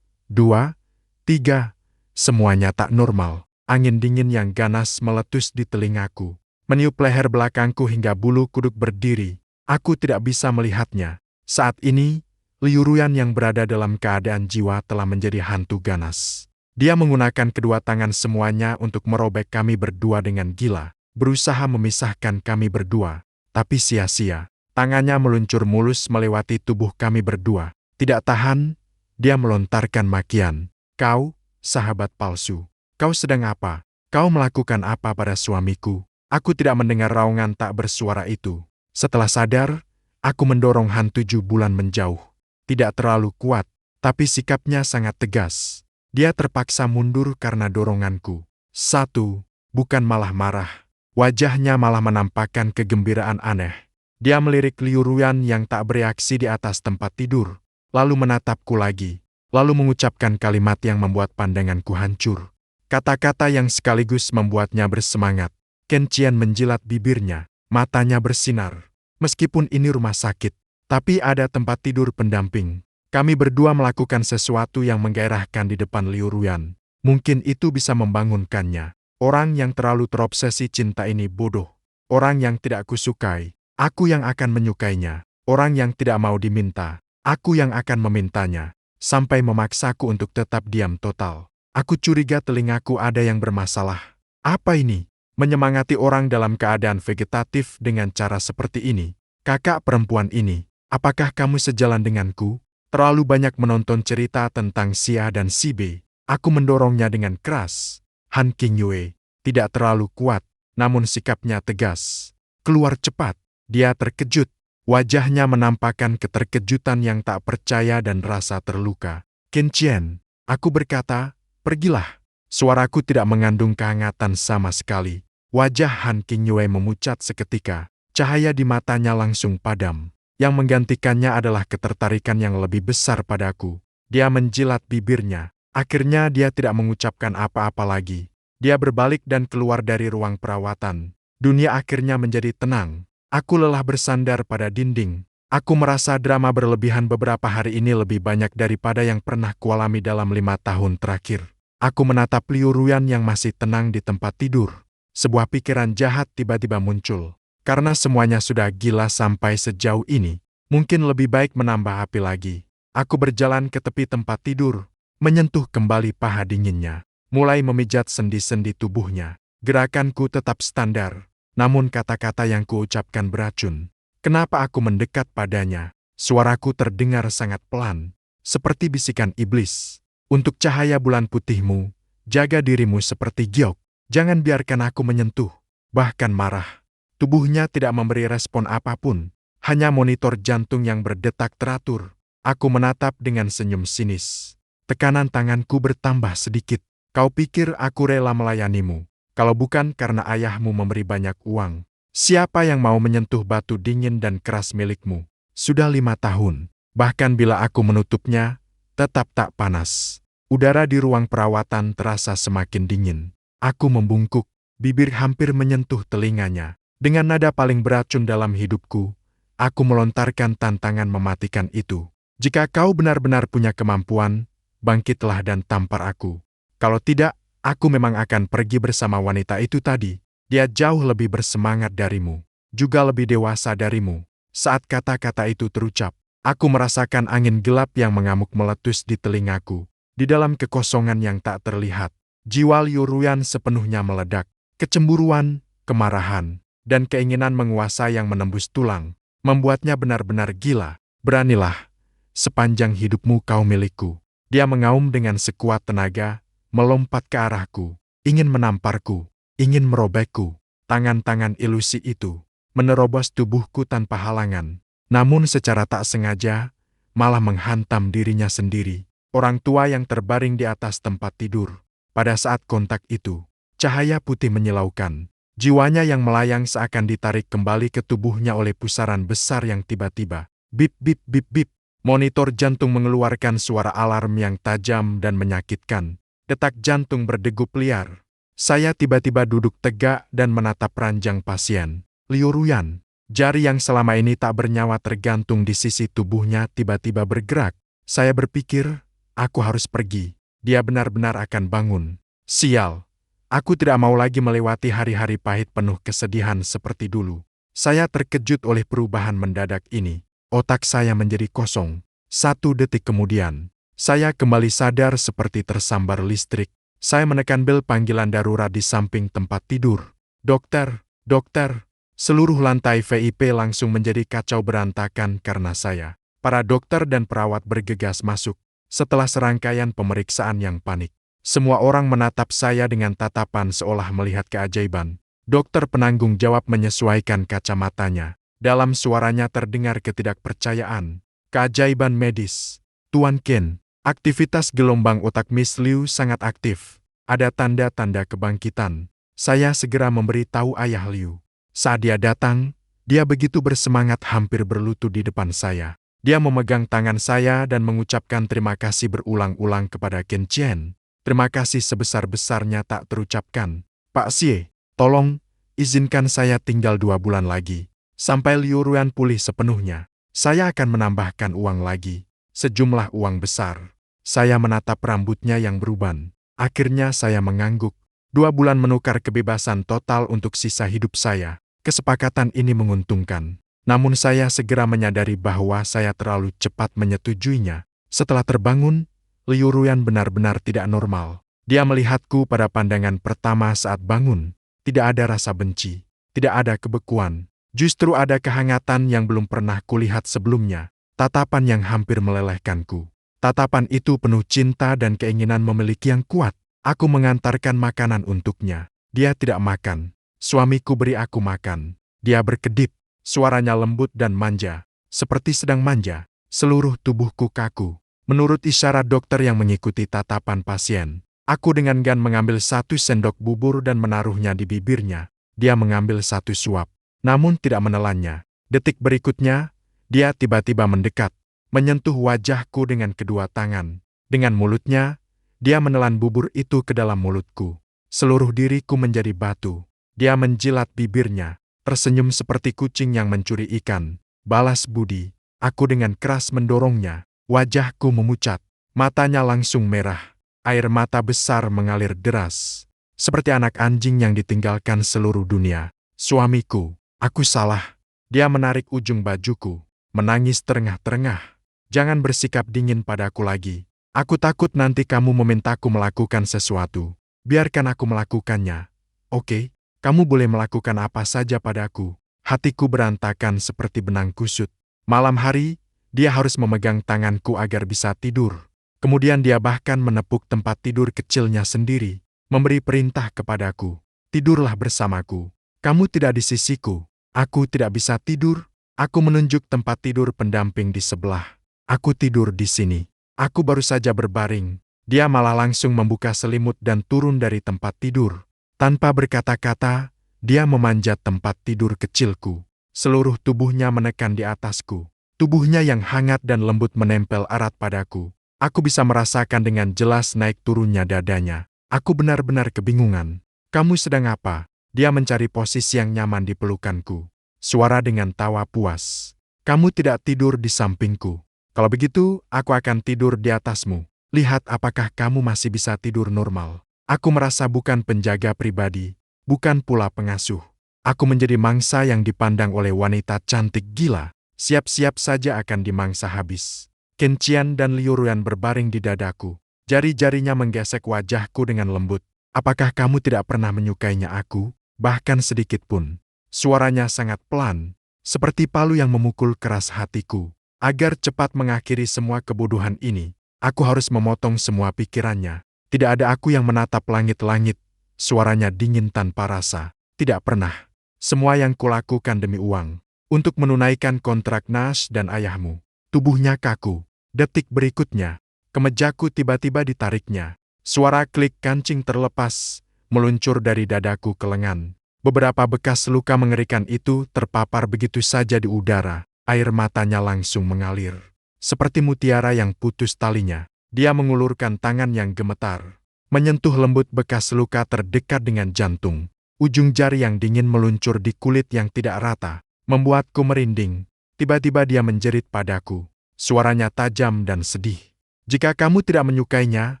3. Semuanya tak normal. Angin dingin yang ganas meletus di telingaku. Meniup leher belakangku hingga bulu kuduk berdiri. Aku tidak bisa melihatnya. Saat ini, Liu Ruyan yang berada dalam keadaan jiwa telah menjadi hantu ganas. Dia menggunakan kedua tangan semuanya untuk merobek kami berdua dengan gila, berusaha memisahkan kami berdua, tapi sia-sia. Tangannya meluncur mulus melewati tubuh kami berdua. Tidak tahan, dia melontarkan makian. Kau, sahabat palsu, kau sedang apa? Kau melakukan apa pada suamiku? Aku tidak mendengar raungan tak bersuara itu. Setelah sadar, aku mendorong Han 7 bulan menjauh. Tidak terlalu kuat, tapi sikapnya sangat tegas. Dia terpaksa mundur karena doronganku. 1, bukan malah marah. Wajahnya malah menampakkan kegembiraan aneh. Dia melirik Liu Ruyan yang tak bereaksi di atas tempat tidur, lalu menatapku lagi, lalu mengucapkan kalimat yang membuat pandanganku hancur. Kata-kata yang sekaligus membuatnya bersemangat. Qin Qian menjilat bibirnya, matanya bersinar. Meskipun ini rumah sakit, tapi ada tempat tidur pendamping. Kami berdua melakukan sesuatu yang menggairahkan di depan Liu Ruyan. Mungkin itu bisa membangunkannya. Orang yang terlalu terobsesi cinta ini bodoh. Orang yang tidak kusukai. Aku yang akan menyukainya. Orang yang tidak mau diminta, aku yang akan memintanya. Sampai memaksaku untuk tetap diam total. Aku curiga telingaku ada yang bermasalah. Apa ini? Menyemangati orang dalam keadaan vegetatif dengan cara seperti ini. Kakak perempuan ini, apakah kamu sejalan denganku? Terlalu banyak menonton cerita tentang si A dan si B. Aku mendorongnya dengan keras. Han Qingyue tidak terlalu kuat, namun sikapnya tegas. Keluar cepat. Dia terkejut. Wajahnya menampakkan keterkejutan yang tak percaya dan rasa terluka. Qin Qian, aku berkata, pergilah. Suaraku tidak mengandung kehangatan sama sekali. Wajah Han Qingyue memucat seketika. Cahaya di matanya langsung padam. Yang menggantikannya adalah ketertarikan yang lebih besar padaku. Dia menjilat bibirnya. Akhirnya dia tidak mengucapkan apa-apa lagi. Dia berbalik dan keluar dari ruang perawatan. Dunia akhirnya menjadi tenang. Aku lelah bersandar pada dinding. Aku merasa drama berlebihan beberapa hari ini lebih banyak daripada yang pernah kualami dalam 5 tahun terakhir. Aku menatap Liu Ruyan yang masih tenang di tempat tidur. Sebuah pikiran jahat tiba-tiba muncul. Karena semuanya sudah gila sampai sejauh ini, mungkin lebih baik menambah api lagi. Aku berjalan ke tepi tempat tidur, menyentuh kembali paha dinginnya, mulai memijat sendi-sendi tubuhnya. Gerakanku tetap standar. Namun kata-kata yang kuucapkan beracun. Kenapa aku mendekat padanya? Suaraku terdengar sangat pelan, seperti bisikan iblis. Untuk cahaya bulan putihmu, jaga dirimu seperti giok. Jangan biarkan aku menyentuh, bahkan marah. Tubuhnya tidak memberi respon apapun, hanya monitor jantung yang berdetak teratur. Aku menatap dengan senyum sinis. Tekanan tanganku bertambah sedikit. Kau pikir aku rela melayanimu? Kalau bukan karena ayahmu memberi banyak uang, siapa yang mau menyentuh batu dingin dan keras milikmu? Sudah 5 tahun, bahkan bila aku menutupnya, tetap tak panas. Udara di ruang perawatan terasa semakin dingin. Aku membungkuk, bibir hampir menyentuh telinganya. Dengan nada paling beracun dalam hidupku, aku melontarkan tantangan mematikan itu. Jika kau benar-benar punya kemampuan, bangkitlah dan tampar aku. Kalau tidak, aku memang akan pergi bersama wanita itu tadi. Dia jauh lebih bersemangat darimu, juga lebih dewasa darimu. Saat kata-kata itu terucap, aku merasakan angin gelap yang mengamuk meletus di telingaku. Di dalam kekosongan yang tak terlihat, jiwa Liu Ruyan sepenuhnya meledak. Kecemburuan, kemarahan, dan keinginan menguasai yang menembus tulang, membuatnya benar-benar gila. Beranilah, sepanjang hidupmu kau milikku. Dia mengaum dengan sekuat tenaga, melompat ke arahku, ingin menamparku, ingin merobekku. Tangan-tangan ilusi itu menerobos tubuhku tanpa halangan, namun secara tak sengaja, malah menghantam dirinya sendiri. Orang tua yang terbaring di atas tempat tidur. Pada saat kontak itu, cahaya putih menyilaukan. Jiwanya yang melayang seakan ditarik kembali ke tubuhnya oleh pusaran besar yang tiba-tiba. Bip bip bip bip. Monitor jantung mengeluarkan suara alarm yang tajam dan menyakitkan. Detak jantung berdegup liar. Saya tiba-tiba duduk tegak dan menatap ranjang pasien. Liu Ruyan, jari yang selama ini tak bernyawa tergantung di sisi tubuhnya tiba-tiba bergerak. Saya berpikir, aku harus pergi. Dia benar-benar akan bangun. Sial, aku tidak mau lagi melewati hari-hari pahit penuh kesedihan seperti dulu. Saya terkejut oleh perubahan mendadak ini. Otak saya menjadi kosong. 1 detik kemudian, saya kembali sadar seperti tersambar listrik. Saya menekan bel panggilan darurat di samping tempat tidur. Dokter, dokter. Seluruh lantai VIP langsung menjadi kacau berantakan karena saya. Para dokter dan perawat bergegas masuk. Setelah serangkaian pemeriksaan yang panik, semua orang menatap saya dengan tatapan seolah melihat keajaiban. Dokter penanggung jawab menyesuaikan kacamatanya. Dalam suaranya terdengar ketidakpercayaan. Keajaiban medis. Tuan Qin. Aktivitas gelombang otak Miss Liu sangat aktif. Ada tanda-tanda kebangkitan. Saya segera memberitahu ayah Liu. Saat dia datang, dia begitu bersemangat hampir berlutut di depan saya. Dia memegang tangan saya dan mengucapkan terima kasih berulang-ulang kepada Qin Qian. Terima kasih sebesar-besarnya tak terucapkan. Pak Xie, tolong, izinkan saya tinggal 2 bulan lagi. Sampai Liu Ruyan pulih sepenuhnya, saya akan menambahkan uang lagi. Sejumlah uang besar. Saya menatap rambutnya yang beruban. Akhirnya saya mengangguk. 2 bulan menukar kebebasan total untuk sisa hidup saya. Kesepakatan ini menguntungkan. Namun saya segera menyadari bahwa saya terlalu cepat menyetujuinya. Setelah terbangun, Liu Ruyan benar-benar tidak normal. Dia melihatku pada pandangan pertama saat bangun. Tidak ada rasa benci, tidak ada kebekuan. Justru ada kehangatan yang belum pernah kulihat sebelumnya. Tatapan yang hampir melelehkanku. Tatapan itu penuh cinta dan keinginan memiliki yang kuat. Aku mengantarkan makanan untuknya. Dia tidak makan. Suamiku beri aku makan. Dia berkedip. Suaranya lembut dan manja. Seperti sedang manja. Seluruh tubuhku kaku. Menurut isyarat dokter yang mengikuti tatapan pasien, aku dengan gan mengambil 1 sendok bubur dan menaruhnya di bibirnya. Dia mengambil 1 suap, namun tidak menelannya. Detik berikutnya, dia tiba-tiba mendekat, menyentuh wajahku dengan kedua tangan. Dengan mulutnya, dia menelan bubur itu ke dalam mulutku. Seluruh diriku menjadi batu. Dia menjilat bibirnya, tersenyum seperti kucing yang mencuri ikan. Balas budi, aku dengan keras mendorongnya. Wajahku memucat, matanya langsung merah. Air mata besar mengalir deras. Seperti anak anjing yang ditinggalkan seluruh dunia. Suamiku, aku salah. Dia menarik ujung bajuku, menangis terengah-terengah. Jangan bersikap dingin padaku lagi. Aku takut nanti kamu memintaku melakukan sesuatu. Biarkan aku melakukannya. Oke, kamu boleh melakukan apa saja padaku. Hatiku berantakan seperti benang kusut. Malam hari, dia harus memegang tanganku agar bisa tidur. Kemudian dia bahkan menepuk tempat tidur kecilnya sendiri, memberi perintah kepadaku. Tidurlah bersamaku. Kamu tidak di sisiku. Aku tidak bisa tidur. Aku menunjuk tempat tidur pendamping di sebelah. Aku tidur di sini. Aku baru saja berbaring. Dia malah langsung membuka selimut dan turun dari tempat tidur. Tanpa berkata-kata, dia memanjat tempat tidur kecilku. Seluruh tubuhnya menekan di atasku. Tubuhnya yang hangat dan lembut menempel erat padaku. Aku bisa merasakan dengan jelas naik turunnya dadanya. Aku benar-benar kebingungan. Kamu sedang apa? Dia mencari posisi yang nyaman di pelukanku. Suara dengan tawa puas. Kamu tidak tidur di sampingku. Kalau begitu, aku akan tidur di atasmu. Lihat apakah kamu masih bisa tidur normal. Aku merasa bukan penjaga pribadi, bukan pula pengasuh. Aku menjadi mangsa yang dipandang oleh wanita cantik gila. Siap-siap saja akan dimangsa habis. Qin Qian dan Liu Ruyan berbaring di dadaku. Jari-jarinya menggesek wajahku dengan lembut. Apakah kamu tidak pernah menyukainya aku? Bahkan sedikit pun. Suaranya sangat pelan, seperti palu yang memukul keras hatiku. Agar cepat mengakhiri semua kebodohan ini, aku harus memotong semua pikirannya. Tidak ada aku yang menatap langit-langit. Suaranya dingin tanpa rasa. Tidak pernah. Semua yang kulakukan demi uang. Untuk menunaikan kontrak Nash dan ayahmu. Tubuhnya kaku. Detik berikutnya, kemejaku tiba-tiba ditariknya. Suara klik kancing terlepas, meluncur dari dadaku ke lengan. Beberapa bekas luka mengerikan itu terpapar begitu saja di udara. Air matanya langsung mengalir. Seperti mutiara yang putus talinya, dia mengulurkan tangan yang gemetar. Menyentuh lembut bekas luka terdekat dengan jantung. Ujung jari yang dingin meluncur di kulit yang tidak rata. Membuatku merinding. Tiba-tiba dia menjerit padaku. Suaranya tajam dan sedih. Jika kamu tidak menyukainya,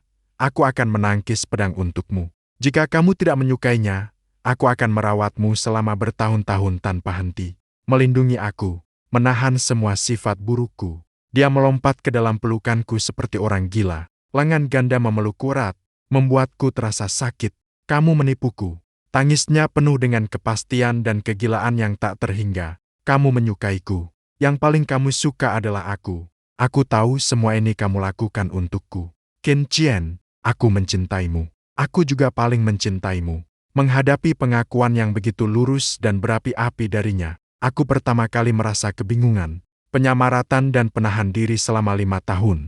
aku akan menangkis pedang untukmu. Jika kamu tidak menyukainya, aku akan merawatmu selama bertahun-tahun tanpa henti. Melindungi aku, menahan semua sifat burukku. Dia melompat ke dalam pelukanku seperti orang gila. Lengan ganda memelukku erat, membuatku terasa sakit. Kamu menipuku. Tangisnya penuh dengan kepastian dan kegilaan yang tak terhingga. Kamu menyukaiku. Yang paling kamu suka adalah aku. Aku tahu semua ini kamu lakukan untukku. Qin Qian, aku mencintaimu. Aku juga paling mencintaimu. Menghadapi pengakuan yang begitu lurus dan berapi-api darinya, aku pertama kali merasa kebingungan, penyamaratan dan penahan diri selama 5 tahun.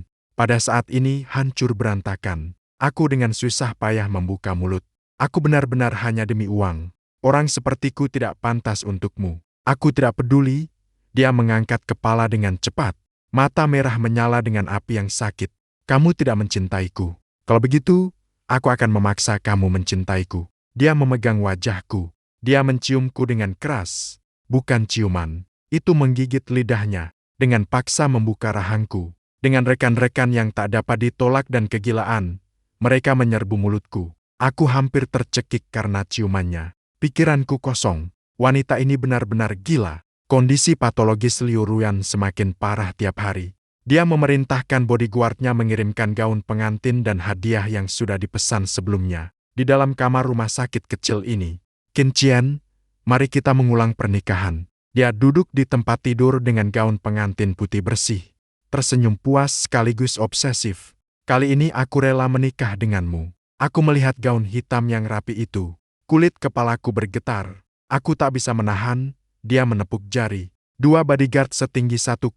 Pada saat ini hancur berantakan. Aku dengan susah payah membuka mulut. Aku benar-benar hanya demi uang. Orang sepertiku tidak pantas untukmu. Aku tidak peduli. Dia mengangkat kepala dengan cepat. Mata merah menyala dengan api yang sakit. Kamu tidak mencintaiku. Kalau begitu, aku akan memaksa kamu mencintaiku. Dia memegang wajahku. Dia menciumku dengan keras. Bukan ciuman. Itu menggigit lidahnya. Dengan paksa membuka rahangku. Dengan rekan-rekan yang tak dapat ditolak dan kegilaan. Mereka menyerbu mulutku. Aku hampir tercekik karena ciumannya. Pikiranku kosong. Wanita ini benar-benar gila. Kondisi patologis Liu Ruyan semakin parah tiap hari. Dia memerintahkan bodyguardnya mengirimkan gaun pengantin dan hadiah yang sudah dipesan sebelumnya. Di dalam kamar rumah sakit kecil ini, Qin Qian, mari kita mengulang pernikahan. Dia duduk di tempat tidur dengan gaun pengantin putih bersih. Tersenyum puas sekaligus obsesif. Kali ini aku rela menikah denganmu. Aku melihat gaun hitam yang rapi itu. Kulit kepalaku bergetar. Aku tak bisa menahan. Dia menepuk jari. 2 bodyguard setinggi 1,9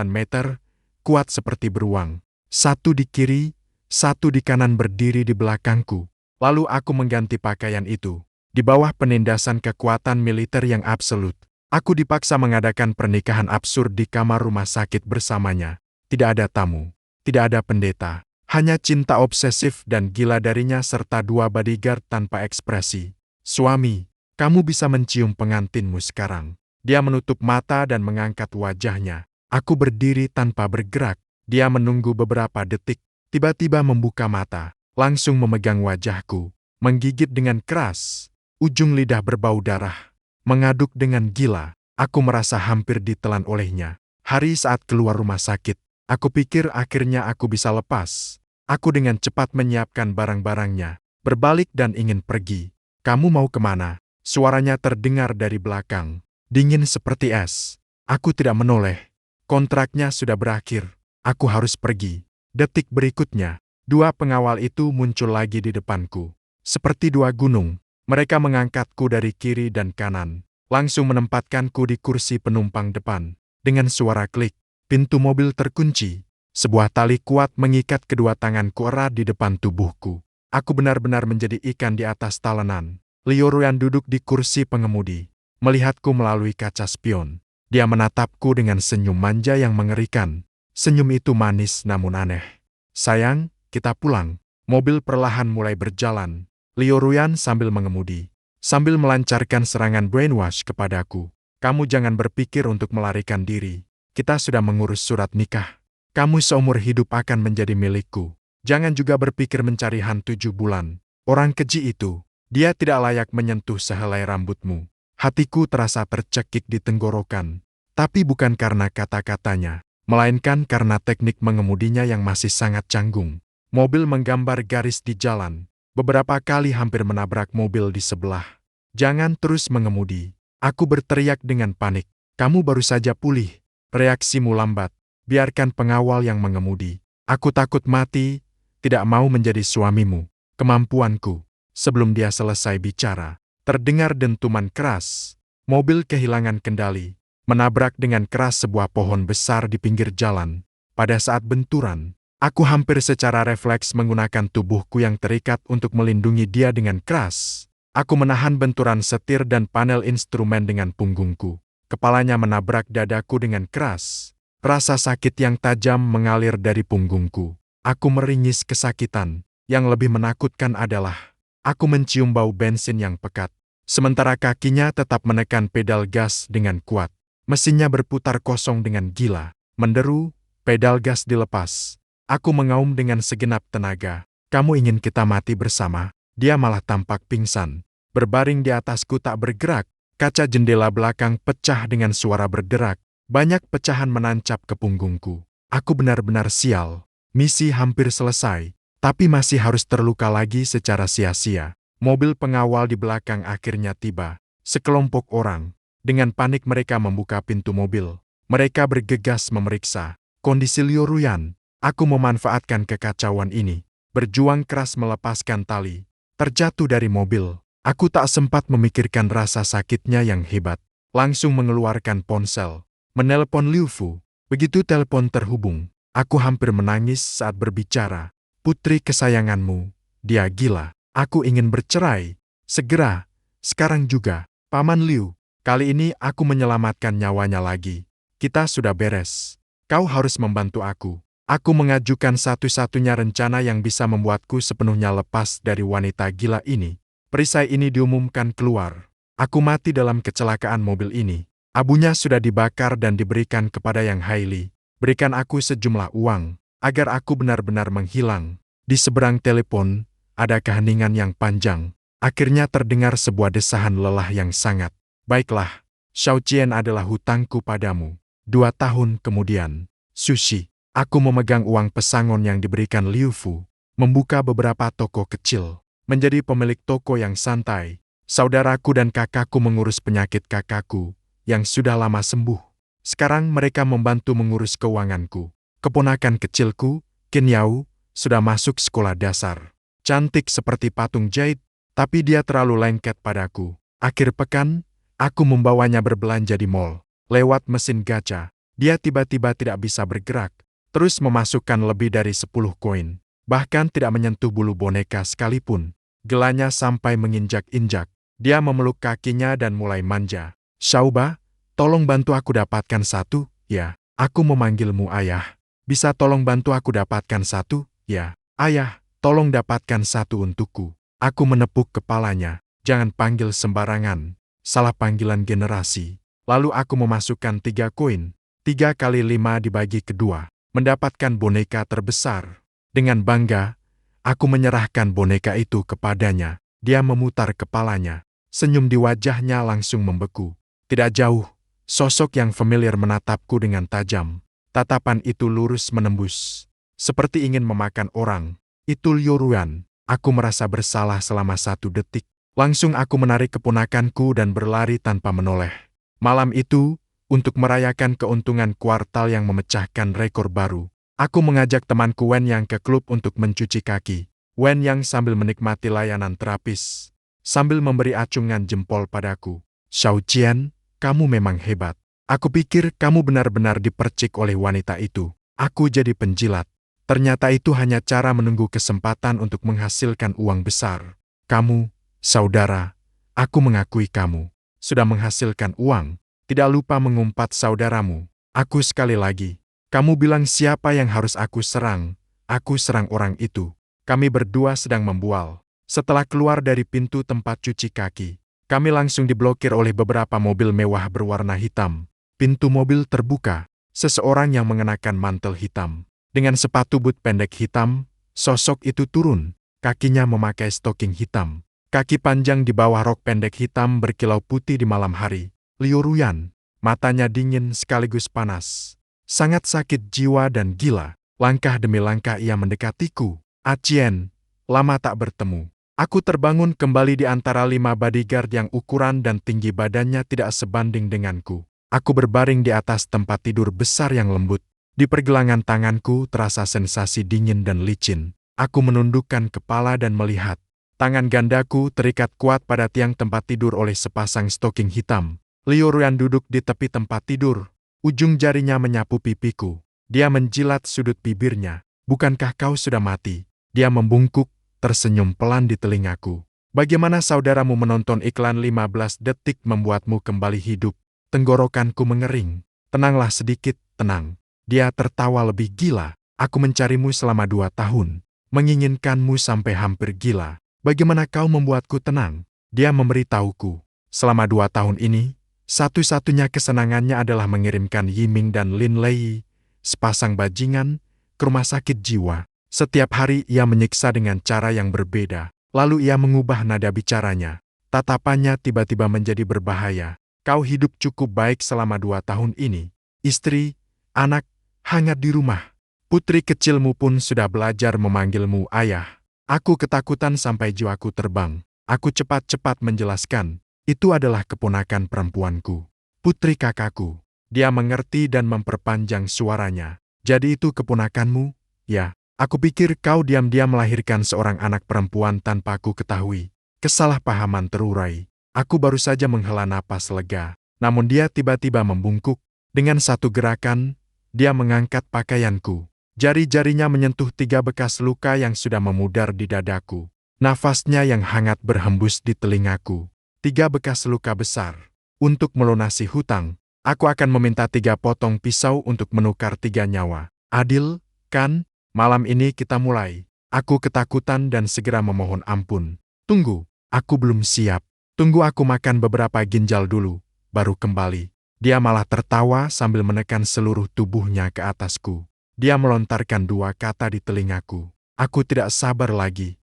meter, kuat seperti beruang. 1 di kiri, 1 di kanan berdiri di belakangku. Lalu aku mengganti pakaian itu. Di bawah penindasan kekuatan militer yang absolut, aku dipaksa mengadakan pernikahan absurd di kamar rumah sakit bersamanya. Tidak ada tamu, tidak ada pendeta, hanya cinta obsesif dan gila darinya serta 2 bodyguard tanpa ekspresi. Suami, kamu bisa mencium pengantinmu sekarang. Dia menutup mata dan mengangkat wajahnya. Aku berdiri tanpa bergerak. Dia menunggu beberapa detik, tiba-tiba membuka mata, langsung memegang wajahku, menggigit dengan keras. Ujung lidah berbau darah, mengaduk dengan gila. Aku merasa hampir ditelan olehnya. Hari saat keluar rumah sakit, aku pikir akhirnya aku bisa lepas. Aku dengan cepat menyiapkan barang-barangnya, berbalik dan ingin pergi. Kamu mau kemana? Suaranya terdengar dari belakang, dingin seperti es. Aku tidak menoleh. Kontraknya sudah berakhir. Aku harus pergi. Detik berikutnya, 2 pengawal itu muncul lagi di depanku. Seperti 2 gunung, mereka mengangkatku dari kiri dan kanan, langsung menempatkanku di kursi penumpang depan. Dengan suara klik, pintu mobil terkunci. Sebuah tali kuat mengikat kedua tanganku erat di depan tubuhku. Aku benar-benar menjadi ikan di atas talenan. Liu Ruyan duduk di kursi pengemudi, melihatku melalui kaca spion. Dia menatapku dengan senyum manja yang mengerikan. Senyum itu manis namun aneh. Sayang, kita pulang. Mobil perlahan mulai berjalan. Liu Ruyan sambil mengemudi, sambil melancarkan serangan brainwash kepadaku. Kamu jangan berpikir untuk melarikan diri. Kita sudah mengurus surat nikah. Kamu seumur hidup akan menjadi milikku. Jangan juga berpikir mencari hantu 7 bulan. Orang keji itu. Dia tidak layak menyentuh sehelai rambutmu. Hatiku terasa tercekik di tenggorokan. Tapi bukan karena kata-katanya, melainkan karena teknik mengemudinya yang masih sangat canggung. Mobil menggambar garis di jalan. Beberapa kali hampir menabrak mobil di sebelah. Jangan terus mengemudi. Aku berteriak dengan panik. Kamu baru saja pulih. Reaksimu lambat. Biarkan pengawal yang mengemudi. Aku takut mati. Tidak mau menjadi suamimu. Kemampuanku. Sebelum dia selesai bicara, terdengar dentuman keras. Mobil kehilangan kendali, menabrak dengan keras sebuah pohon besar di pinggir jalan. Pada saat benturan, aku hampir secara refleks menggunakan tubuhku yang terikat untuk melindungi dia dengan keras. Aku menahan benturan setir dan panel instrumen dengan punggungku. Kepalanya menabrak dadaku dengan keras. Rasa sakit yang tajam mengalir dari punggungku. Aku meringis kesakitan. Yang lebih menakutkan adalah aku mencium bau bensin yang pekat, sementara kakinya tetap menekan pedal gas dengan kuat. Mesinnya berputar kosong dengan gila. Menderu, pedal gas dilepas. Aku mengaum dengan segenap tenaga. Kamu ingin kita mati bersama? Dia malah tampak pingsan. Berbaring di atasku tak bergerak. Kaca jendela belakang pecah dengan suara berderak. Banyak pecahan menancap ke punggungku. Aku benar-benar sial. Misi hampir selesai. Tapi masih harus terluka lagi secara sia-sia. Mobil pengawal di belakang akhirnya tiba. Sekelompok orang. Dengan panik mereka membuka pintu mobil. Mereka bergegas memeriksa kondisi Liu Ruyan. Aku memanfaatkan kekacauan ini. Berjuang keras melepaskan tali. Terjatuh dari mobil. Aku tak sempat memikirkan rasa sakitnya yang hebat. Langsung mengeluarkan ponsel. Menelpon Liu Fu. Begitu telepon terhubung, aku hampir menangis saat berbicara. Putri kesayanganmu, dia gila. Aku ingin bercerai. Segera, sekarang juga. Paman Liu, kali ini aku menyelamatkan nyawanya lagi. Kita sudah beres. Kau harus membantu aku. Aku mengajukan satu-satunya rencana yang bisa membuatku sepenuhnya lepas dari wanita gila ini. Perisai ini diumumkan keluar. Aku mati dalam kecelakaan mobil ini. Abunya sudah dibakar dan diberikan kepada Yang Haili. Berikan aku sejumlah uang agar aku benar-benar menghilang. Di seberang telepon, ada keheningan yang panjang. Akhirnya terdengar sebuah desahan lelah yang sangat. Baiklah, Xiao Qian adalah hutangku padamu. 2 tahun kemudian, Sushi. Aku memegang uang pesangon yang diberikan Liu Fu, membuka beberapa toko kecil, menjadi pemilik toko yang santai. Saudaraku dan kakakku mengurus penyakit kakakku, yang sudah lama sembuh. Sekarang mereka membantu mengurus keuanganku. Keponakan kecilku, Qin Yao, sudah masuk sekolah dasar. Cantik seperti patung jahit, tapi dia terlalu lengket padaku. Akhir pekan, aku membawanya berbelanja di mall. Lewat mesin gacha, dia tiba-tiba tidak bisa bergerak, terus memasukkan lebih dari 10 koin. Bahkan tidak menyentuh bulu boneka sekalipun. Gelanya sampai menginjak-injak. Dia memeluk kakinya dan mulai manja. Xiaoba, tolong bantu aku dapatkan satu, ya. Aku memanggilmu ayah. Bisa tolong bantu aku dapatkan satu, ya. Ayah, tolong dapatkan satu untukku. Aku menepuk kepalanya. Jangan panggil sembarangan. Salah panggilan generasi. Lalu aku memasukkan 3 koin. 3 kali 5 dibagi kedua. Mendapatkan boneka terbesar. Dengan bangga, aku menyerahkan boneka itu kepadanya. Dia memutar kepalanya. Senyum di wajahnya langsung membeku. Tidak jauh, sosok yang familiar menatapku dengan tajam. Tatapan itu lurus menembus. Seperti ingin memakan orang. Itu Liu Ruan. Aku merasa bersalah selama 1 detik. Langsung aku menarik keponakanku dan berlari tanpa menoleh. Malam itu, untuk merayakan keuntungan kuartal yang memecahkan rekor baru, aku mengajak temanku Wen Yang ke klub untuk mencuci kaki. Wen Yang sambil menikmati layanan terapis, sambil memberi acungan jempol padaku. Xiao Qian, kamu memang hebat. Aku pikir kamu benar-benar dipercik oleh wanita itu. Aku jadi penjilat. Ternyata itu hanya cara menunggu kesempatan untuk menghasilkan uang besar. Kamu, saudara, aku mengakui kamu sudah menghasilkan uang. Tidak lupa mengumpat saudaramu. Aku sekali lagi. Kamu bilang siapa yang harus aku serang? Aku serang orang itu. Kami berdua sedang membual. Setelah keluar dari pintu tempat cuci kaki, kami langsung diblokir oleh beberapa mobil mewah berwarna hitam. Pintu mobil terbuka. Seseorang yang mengenakan mantel hitam dengan sepatu but pendek hitam, sosok itu turun. Kakinya memakai stoking hitam. Kaki panjang di bawah rok pendek hitam berkilau putih di malam hari. Liu Ruan, matanya dingin sekaligus panas. Sangat sakit jiwa dan gila. Langkah demi langkah ia mendekatiku. Qian, lama tak bertemu. Aku terbangun kembali di antara 5 bodyguard yang ukuran dan tinggi badannya tidak sebanding denganku. Aku berbaring di atas tempat tidur besar yang lembut. Di pergelangan tanganku terasa sensasi dingin dan licin. Aku menundukkan kepala dan melihat. Tangan gandaku terikat kuat pada tiang tempat tidur oleh sepasang stoking hitam. Liu Ruan duduk di tepi tempat tidur. Ujung jarinya menyapu pipiku. Dia menjilat sudut bibirnya. Bukankah kau sudah mati? Dia membungkuk, tersenyum pelan di telingaku. Bagaimana saudaramu menonton iklan 15 detik membuatmu kembali hidup? Tenggorokanku mengering. Tenanglah sedikit, tenang. Dia tertawa lebih gila. Aku mencarimu selama 2 tahun. Menginginkanmu sampai hampir gila. Bagaimana kau membuatku tenang? Dia memberitahuku. Selama 2 tahun ini, satu-satunya kesenangannya adalah mengirimkan Yiming dan Lin Lei, sepasang bajingan, ke rumah sakit jiwa. Setiap hari ia menyiksa dengan cara yang berbeda. Lalu ia mengubah nada bicaranya. Tatapannya tiba-tiba menjadi berbahaya. Kau hidup cukup baik selama 2 tahun ini. Istri, anak, hangat di rumah. Putri kecilmu pun sudah belajar memanggilmu ayah. Aku ketakutan sampai jiwaku terbang. Aku cepat-cepat menjelaskan. Itu adalah keponakan perempuanku. Putri kakakku. Dia mengerti dan memperpanjang suaranya. Jadi itu keponakanmu? Ya. Aku pikir kau diam-diam melahirkan seorang anak perempuan tanpa aku ketahui. Kesalahpahaman terurai. Aku baru saja menghela napas lega. Namun dia tiba-tiba membungkuk. Dengan satu gerakan, dia mengangkat pakaianku. Jari-jarinya menyentuh 3 bekas luka yang sudah memudar di dadaku. Nafasnya yang hangat berhembus di telingaku. 3 bekas luka besar. Untuk melunasi hutang, aku akan meminta 3 potong pisau untuk menukar 3 nyawa. Adil, kan? Malam ini kita mulai. Aku ketakutan dan segera memohon ampun. Tunggu, aku belum siap. Tunggu aku makan beberapa ginjal dulu, baru kembali. Dia malah tertawa sambil menekan seluruh tubuhnya ke atasku. Dia melontarkan 2 kata di telingaku. Aku tidak sabar lagi.